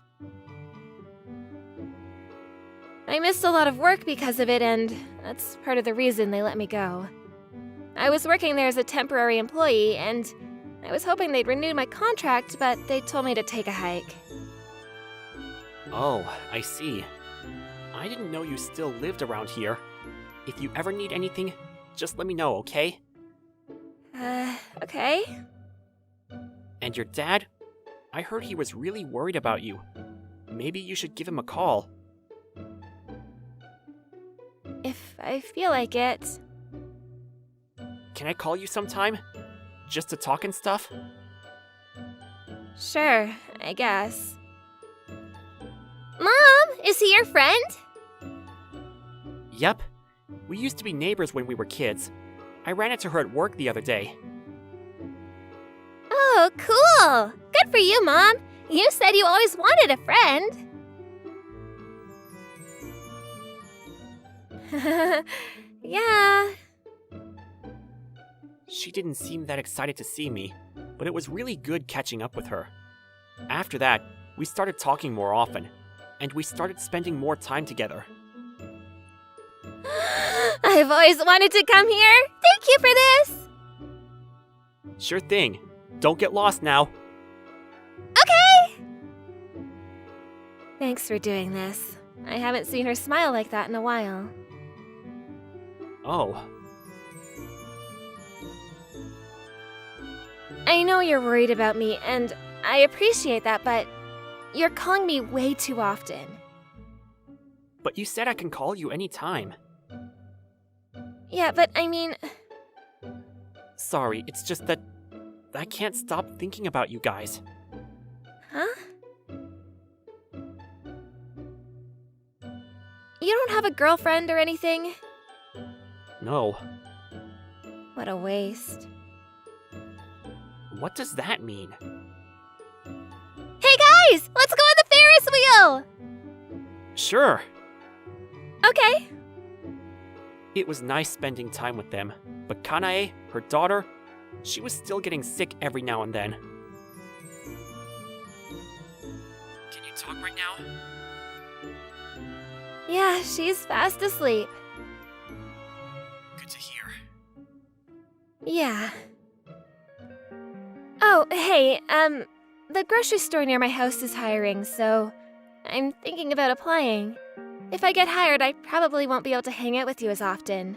I missed a lot of work because of it, and that's part of the reason they let me go. I was working there as a temporary employee, and I was hoping they'd renew my contract, but they told me to take a hike. Oh, I see. I didn't know you still lived around here. If you ever need anything, just let me know, okay? Okay. And your dad? I heard he was really worried about you. Maybe you should give him a call. If I feel like it. Can I call you sometime? Just to talk and stuff? Sure, I guess. Mom, is he your friend? Yep. We used to be neighbors when we were kids. I ran into her at work the other day. Oh, cool. Good for you, Mom. You said you always wanted a friend. Yeah. She didn't seem that excited to see me, but it was really good catching up with her. After that, we started talking more often, and we started spending more time together. I've always wanted to come here. Thank you for this. Sure thing. Don't get lost now. Okay. Thanks for doing this. I haven't seen her smile like that in a while. Oh, I know you're worried about me, and I appreciate that, but you're calling me way too often. but you said I can call you anytime. Yeah, but I mean, Sorry, it's just that I can't stop thinking about you guys. huh? You don't have a girlfriend or anything? No. What a waste. What does that mean? Hey guys, let's go on the Ferris wheel. Sure. Okay. It was nice spending time with them, but Kanae, her daughter, she was still getting sick every now and then. Can you talk right now? Yeah, she's fast asleep. Good to hear. Yeah. Oh, hey, the grocery store near my house is hiring, so I'm thinking about applying. If I get hired, I probably won't be able to hang out with you as often.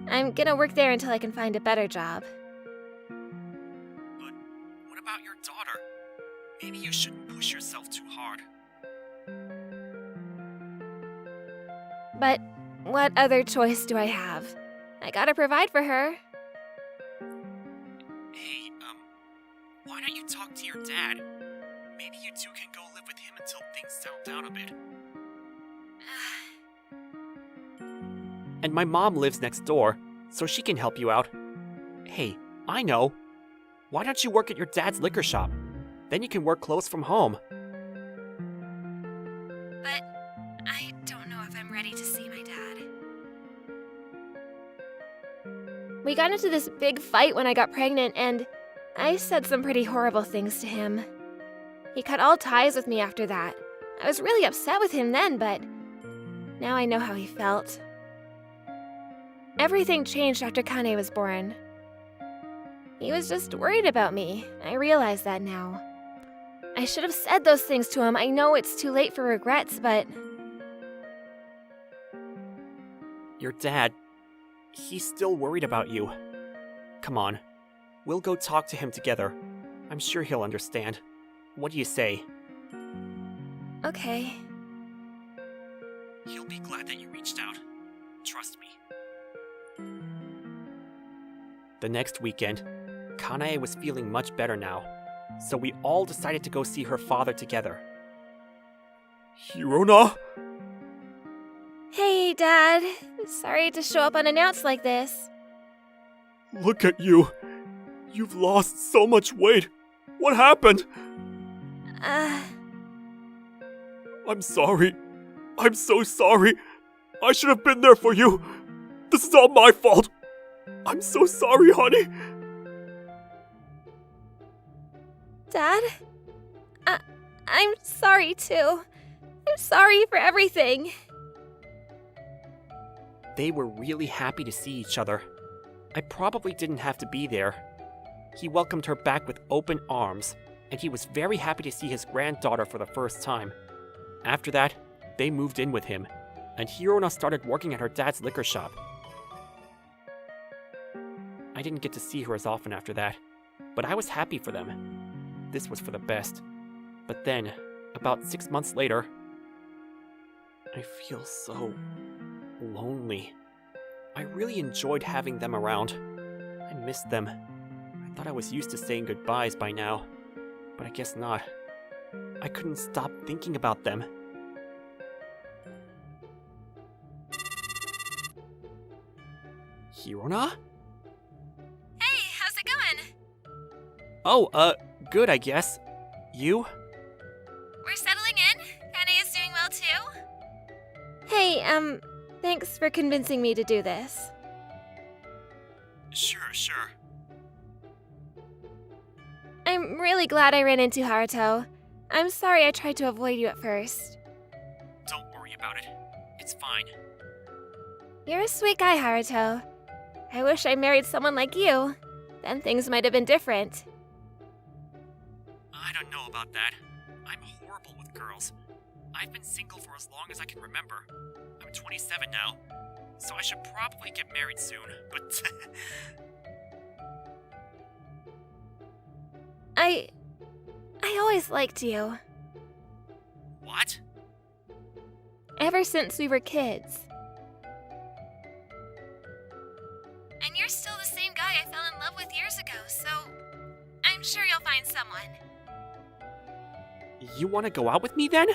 I'm gonna work there until I can find a better job. But what about your daughter? Maybe you shouldn't push yourself too hard. But what other choice do I have? I gotta provide for her. Hey, why don't you talk to your dad? Maybe you two can go live with him until things settle down a bit. And my mom lives next door, so she can help you out. Hey, I know. Why don't you work at your dad's liquor shop? Then you can work close from home. But I don't know if I'm ready to see my dad. We got into this big fight when I got pregnant, and I said some pretty horrible things to him. He cut all ties with me after that. I was really upset with him then, but now I know how he felt. Everything changed after Kane was born. He was just worried about me. I realize that now. I should have said those things to him. I know it's too late for regrets, but Your dad, he's still worried about you. Come on, we'll go talk to him together. I'm sure he'll understand. What do you say? okay. He'll be glad that you reached out. Trust The next weekend, Kanae was feeling much better now, so we all decided to go see her father together. Hirona? Hey, Dad. Sorry to show up unannounced like this. Look at you. You've lost so much weight. What happened? I'm sorry. I'm so sorry. I should have been there for you. This is all my fault. I'm so sorry, honey. Dad? I'm sorry, too. I'm sorry for everything. They were really happy to see each other. I probably didn't have to be there. He welcomed her back with open arms, and he was very happy to see his granddaughter for the first time. After that, they moved in with him, and Hirona started working at her dad's liquor shop. I didn't get to see her as often after that, but I was happy for them. This was for the best. But then, about 6 months later, I feel so lonely. I really enjoyed having them around. I missed them. I thought I was used to saying goodbyes by now, but I guess not. I couldn't stop thinking about them. Hirona? Hey, how's it going? Oh, good, I guess. You? We're settling in. Kanae is doing well, too. Hey, thanks for convincing me to do this. Sure. I'm really glad I ran into Haruto. I'm sorry I tried to avoid you at first. Don't worry about it. It's fine. You're a sweet guy, Haruto. I wish I married someone like you. Then things might have been different. I don't know about that. I'm horrible with girls. I've been single for as long as I can remember. I'm 27 now, so I should probably get married soon, but... I always liked you. What? Ever since we were kids. And you're still the same guy I fell in love with years ago, so I'm sure you'll find someone. You want to go out with me then?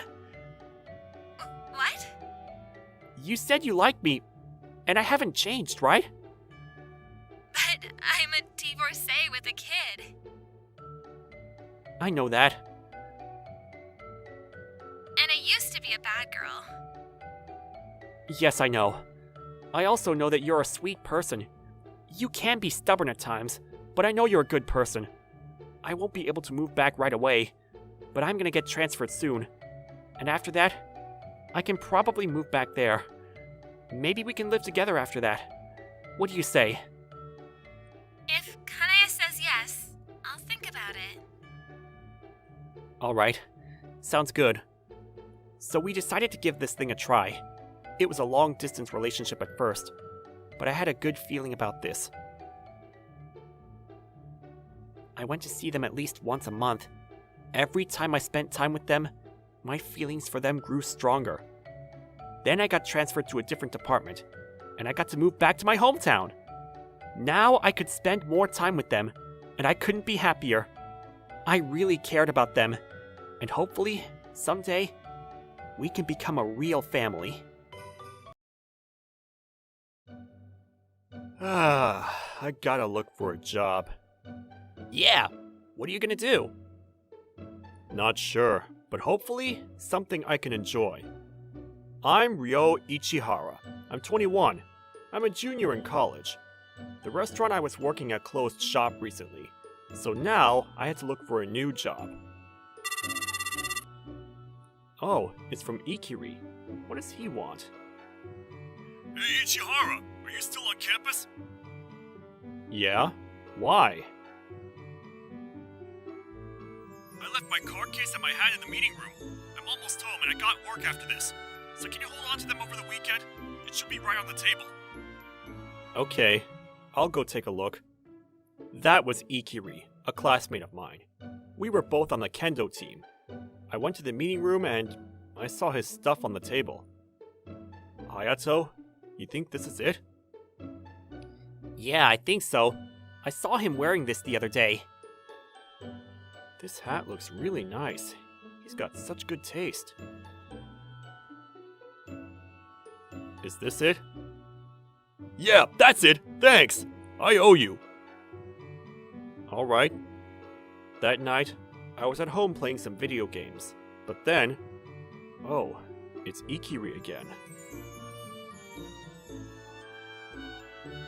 What? You said you liked me, and I haven't changed, right? But I'm a divorcee with a kid. I know that. And I used to be a bad girl. Yes, I know. I also know that you're a sweet person. You can be stubborn at times, but I know you're a good person. I won't be able to move back right away, but I'm gonna get transferred soon. And after that, I can probably move back there. Maybe we can live together after that. What do you say? If Kanae says yes, I'll think about it. Alright. Sounds good. So we decided to give this thing a try. It was a long-distance relationship at first, but I had a good feeling about this. I went to see them at least once a month. Every time I spent time with them, my feelings for them grew stronger. Then I got transferred to a different department, and I got to move back to my hometown. Now I could spend more time with them, and I couldn't be happier. I really cared about them, and hopefully, someday, we can become a real family. I gotta look for a job. Yeah, what are you gonna do? Not sure, but hopefully, something I can enjoy. I'm Ryo Ichihara. I'm 21. I'm a junior in college. The restaurant I was working at closed shop recently, so now I had to look for a new job. Oh, it's from Ikiri. What does he want? Hey Ichihara, are you still on campus? Yeah? Why? I left my card case and my hat in the meeting room. I'm almost home and I got work after this. So can you hold on to them over the weekend? It should be right on the table. Okay, I'll go take a look. That was Ikiri, a classmate of mine. We were both on the kendo team. I went to the meeting room and I saw his stuff on the table. Hayato, you think this is it? Yeah, I think so. I saw him wearing this the other day. This hat looks really nice. He's got such good taste. Is this it? Yeah, that's it. Thanks. I owe you. All right. That night, I was at home playing some video games. But then... Oh, it's Ikiri again.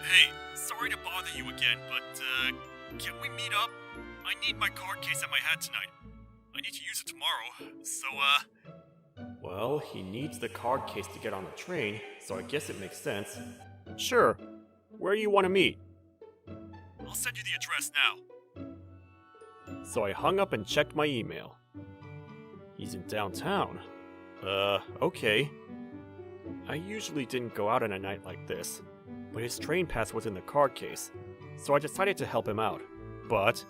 Hey, sorry to bother you again, but can we meet up? I need my card case at my hat tonight. I need to use it tomorrow, so Well, he needs the card case to get on the train, so I guess it makes sense. Sure. Where do you want to meet? I'll send you the address now. So I hung up and checked my email. He's in downtown. Okay. I usually didn't go out on a night like this, but his train pass was in the card case, so I decided to help him out. But...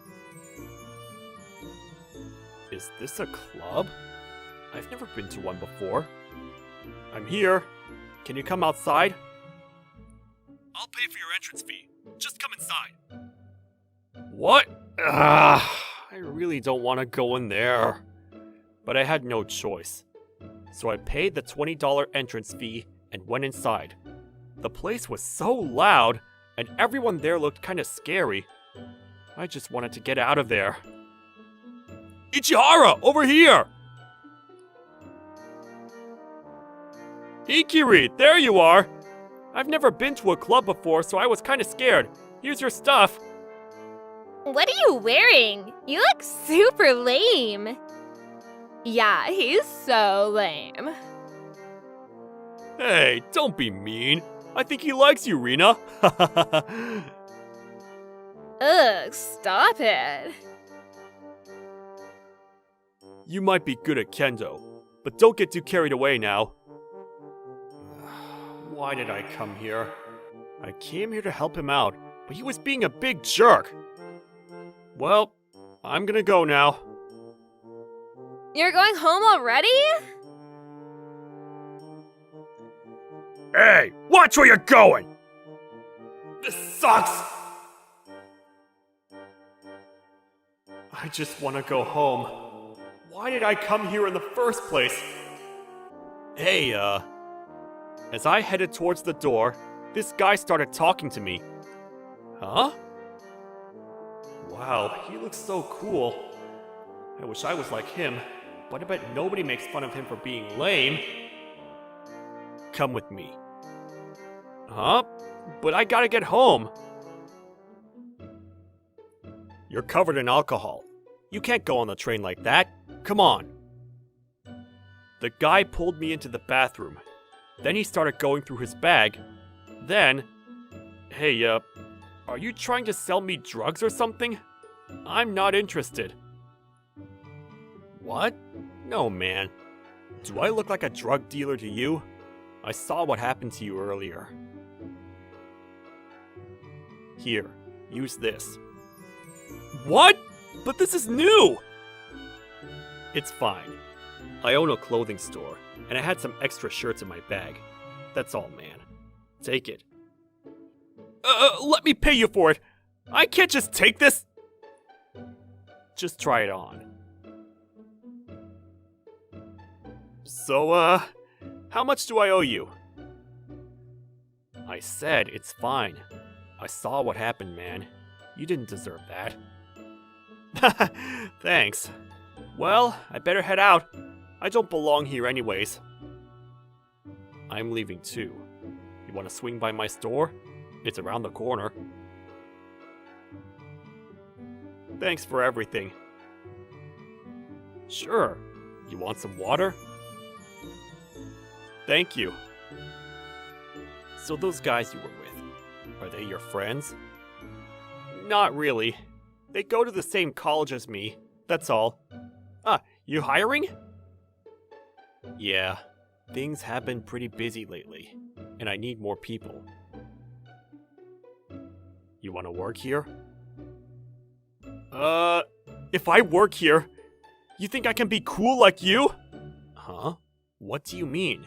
Is this a club? I've never been to one before. I'm here. Can you come outside? I'll pay for your entrance fee. Just come inside. What? I really don't want to go in there. But I had no choice. So I paid the $20 entrance fee and went inside. The place was so loud, and everyone there looked kind of scary. I just wanted to get out of there. Ichihara, over here! Ikiri, there you are! I've never been to a club before, so I was kind of scared. Here's your stuff. What are you wearing? You look super lame. Yeah, he's so lame. Hey, don't be mean. I think he likes you, Rina. Ugh, stop it. You might be good at kendo, but don't get too carried away now. Why did I come here? I came here to help him out, but he was being a big jerk. Well, I'm gonna go now. You're going home already? Hey, watch where you're going! This sucks! I just want to go home. Why did I come here in the first place? Hey, As I headed towards the door, this guy started talking to me. Huh? Wow, he looks so cool. I wish I was like him, but I bet nobody makes fun of him for being lame. Come with me. Huh? But I gotta get home. You're covered in alcohol. You can't go on the train like that. Come on. The guy pulled me into the bathroom. Then he started going through his bag. Then... Hey, are you trying to sell me drugs or something? I'm not interested. What? No, man. Do I look like a drug dealer to you? I saw what happened to you earlier. Here, use this. What? But this is new! It's fine. I own a clothing store, and I had some extra shirts in my bag. That's all, man. Take it. Let me pay you for it! I can't just take this! Just try it on. So, how much do I owe you? I said it's fine. I saw what happened, man. You didn't deserve that. Thanks. Well, I better head out. I don't belong here anyways. I'm leaving too. You want to swing by my store? It's around the corner. Thanks for everything. Sure. You want some water? Thank you. So those guys you were with, are they your friends? Not really. They go to the same college as me, that's all. You hiring? Yeah, things have been pretty busy lately, and I need more people. You want to work here? If I work here, you think I can be cool like you? Huh? What do you mean?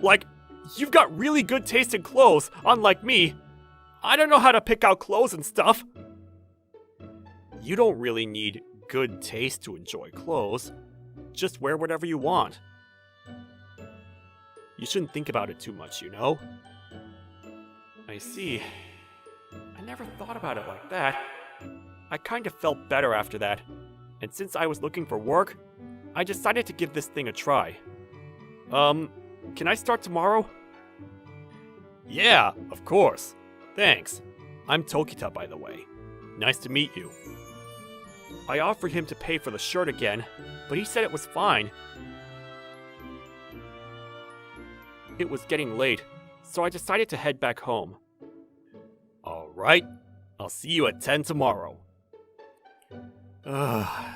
Like, you've got really good taste in clothes, unlike me. I don't know how to pick out clothes and stuff. You don't really need good taste to enjoy clothes. Just wear whatever you want. You shouldn't think about it too much, you know? I see. I never thought about it like that. I kind of felt better after that. And since I was looking for work, I decided to give this thing a try. Can I start tomorrow? Yeah, of course. Thanks. I'm Tokita, by the way. Nice to meet you. I offered him to pay for the shirt again, but he said it was fine. It was getting late, so I decided to head back home. Alright, I'll see you at 10 tomorrow.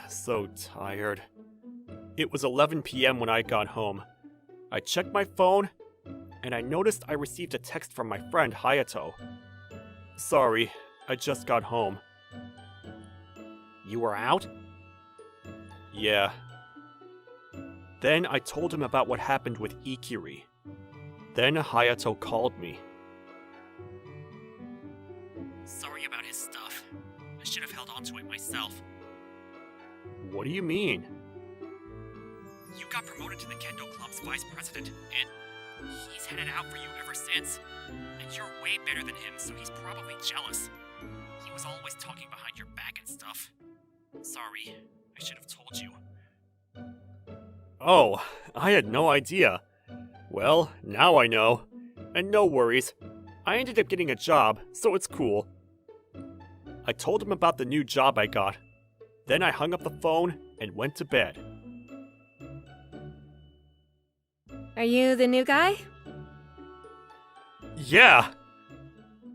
So tired. It was 11 p.m. when I got home. I checked my phone, and I noticed I received a text from my friend Hayato. Sorry, I just got home. You were out? Yeah. Then I told him about what happened with Ikiri. Then Hayato called me. Sorry about his stuff. I should have held on to it myself. What do you mean? You got promoted to the Kendo Club's vice president, and he's headed out for you ever since. And you're way better than him, so he's probably jealous. He was always talking behind your back and stuff. Sorry, I should have told you. Oh, I had no idea. Well, now I know. And no worries. I ended up getting a job, so it's cool. I told him about the new job I got. Then I hung up the phone and went to bed. Are you the new guy? Yeah!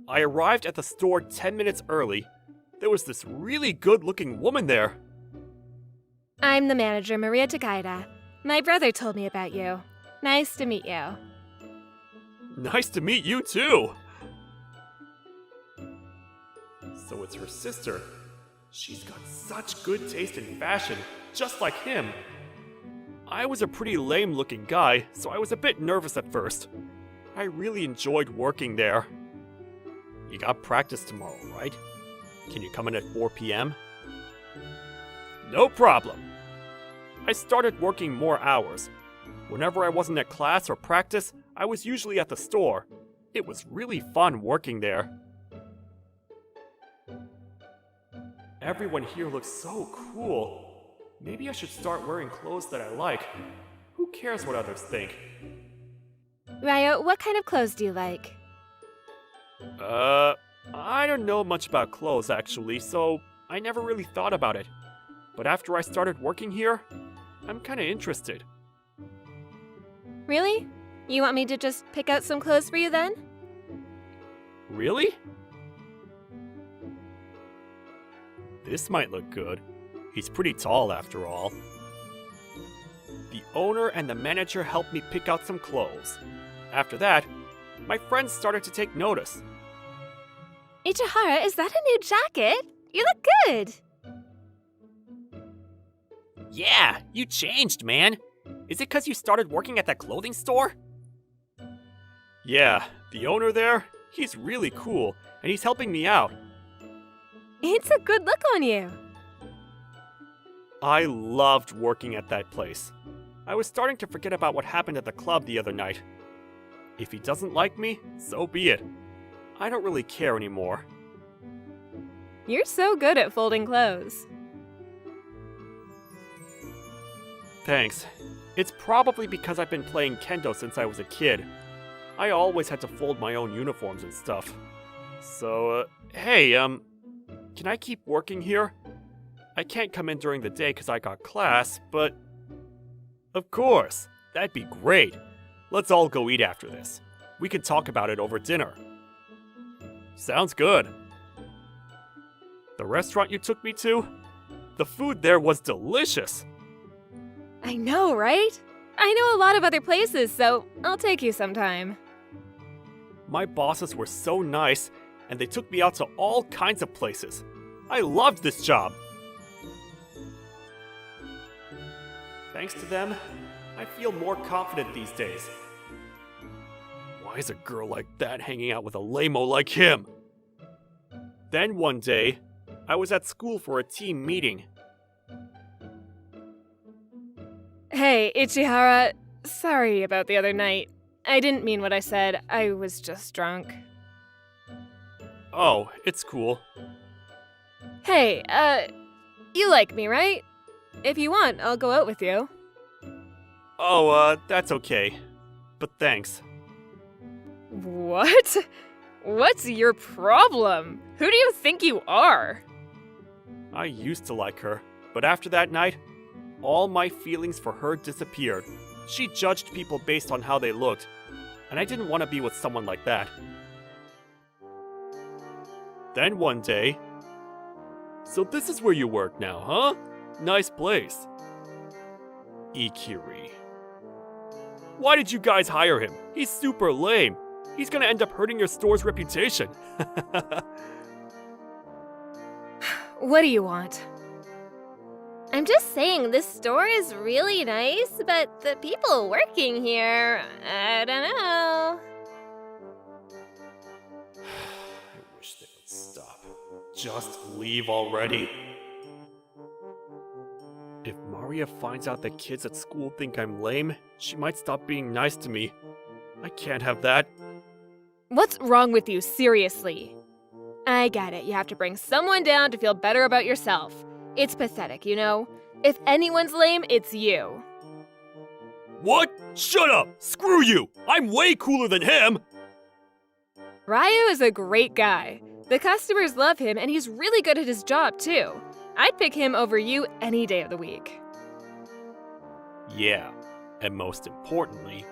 I arrived at the store 10 minutes early. There was this really good-looking woman there. I'm the manager, Maria Takeda. My brother told me about you. Nice to meet you. Nice to meet you, too! So it's her sister. She's got such good taste in fashion, just like him. I was a pretty lame-looking guy, so I was a bit nervous at first. I really enjoyed working there. You got practice tomorrow, right? Can you come in at 4 p.m.? No problem. I started working more hours. Whenever I wasn't at class or practice, I was usually at the store. It was really fun working there. Everyone here looks so cool. Maybe I should start wearing clothes that I like. Who cares what others think? Ryo, what kind of clothes do you like? I don't know much about clothes actually, so I never really thought about it. But after I started working here, I'm kinda interested. Really? You want me to just pick out some clothes for you then? Really? This might look good. He's pretty tall after all. The owner and the manager helped me pick out some clothes. After that, my friends started to take notice. Ichihara, is that a new jacket? You look good! Yeah, you changed, man. Is it 'cause you started working at that clothing store? Yeah, the owner there, he's really cool, and he's helping me out. It's a good look on you. I loved working at that place. I was starting to forget about what happened at the club the other night. If he doesn't like me, so be it. I don't really care anymore. You're so good at folding clothes. Thanks. It's probably because I've been playing kendo since I was a kid. I always had to fold my own uniforms and stuff. So, hey, can I keep working here? I can't come in during the day because I got class, but... Of course! That'd be great! Let's all go eat after this. We can talk about it over dinner. Sounds good. The restaurant you took me to? The food there was delicious! I know, right? I know a lot of other places, so I'll take you sometime. My bosses were so nice, and they took me out to all kinds of places. I loved this job! Thanks to them, I feel more confident these days. Why is a girl like that hanging out with a lame-o like him? Then one day, I was at school for a team meeting. Hey, Ichihara. Sorry about the other night. I didn't mean what I said. I was just drunk. Oh, it's cool. Hey, you like me, right? If you want, I'll go out with you. Oh, that's okay. But thanks. What? What's your problem? Who do you think you are? I used to like her, but after that night, all my feelings for her disappeared. She judged people based on how they looked, and I didn't want to be with someone like that. Then one day... So this is where you work now, huh? Nice place. Ikiri. Why did you guys hire him? He's super lame. He's gonna end up hurting your store's reputation. What do you want? I'm just saying, this store is really nice, but the people working here, I don't know. I wish they would stop. Just leave already. If Maria finds out that kids at school think I'm lame, she might stop being nice to me. I can't have that. What's wrong with you, seriously? I get it, you have to bring someone down to feel better about yourself. It's pathetic, you know? If anyone's lame, it's you. What? Shut up! Screw you! I'm way cooler than him! Ryu is a great guy. The customers love him, and he's really good at his job, too. I'd pick him over you any day of the week. Yeah, and most importantly,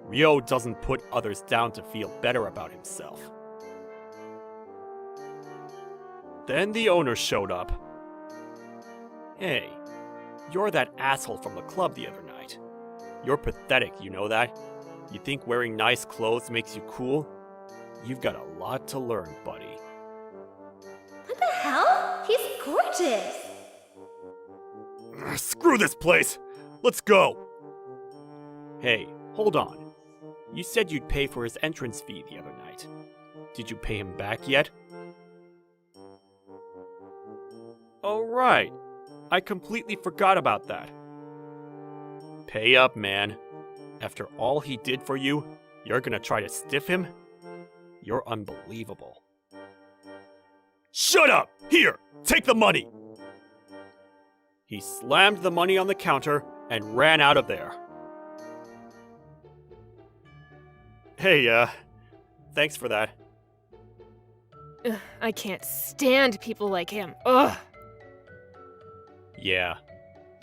Ryo doesn't put others down to feel better about himself. Then the owner showed up. Hey, you're that asshole from the club the other night. You're pathetic, you know that? You think wearing nice clothes makes you cool? You've got a lot to learn, buddy. What the hell? He's gorgeous. Screw this place! Let's go! Hey, hold on. You said you'd pay for his entrance fee the other night. Did you pay him back yet? Oh, right. I completely forgot about that. Pay up, man. After all he did for you, you're gonna try to stiff him? You're unbelievable. Shut up! Here, take the money! He slammed the money on the counter and ran out of there. Hey, thanks for that. Ugh, I can't stand people like him. Ugh. Yeah,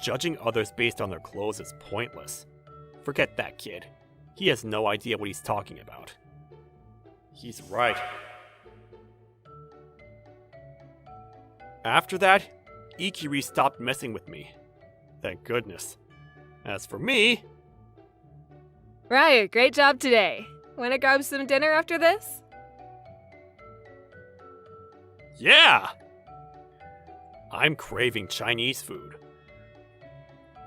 judging others based on their clothes is pointless. Forget that kid. He has no idea what he's talking about. He's right. After that, Ikiri stopped messing with me. Thank goodness. As for me... Ryu, great job today. Wanna grab some dinner after this? Yeah! I'm craving Chinese food.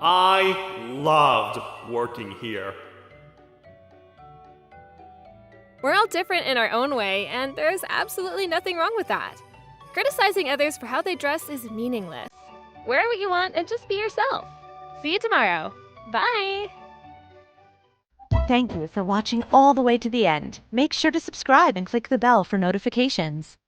I loved working here. We're all different in our own way, and there's absolutely nothing wrong with that. Criticizing others for how they dress is meaningless. Wear what you want and just be yourself. See you tomorrow. Bye! Thank you for watching all the way to the end. Make sure to subscribe and click the bell for notifications.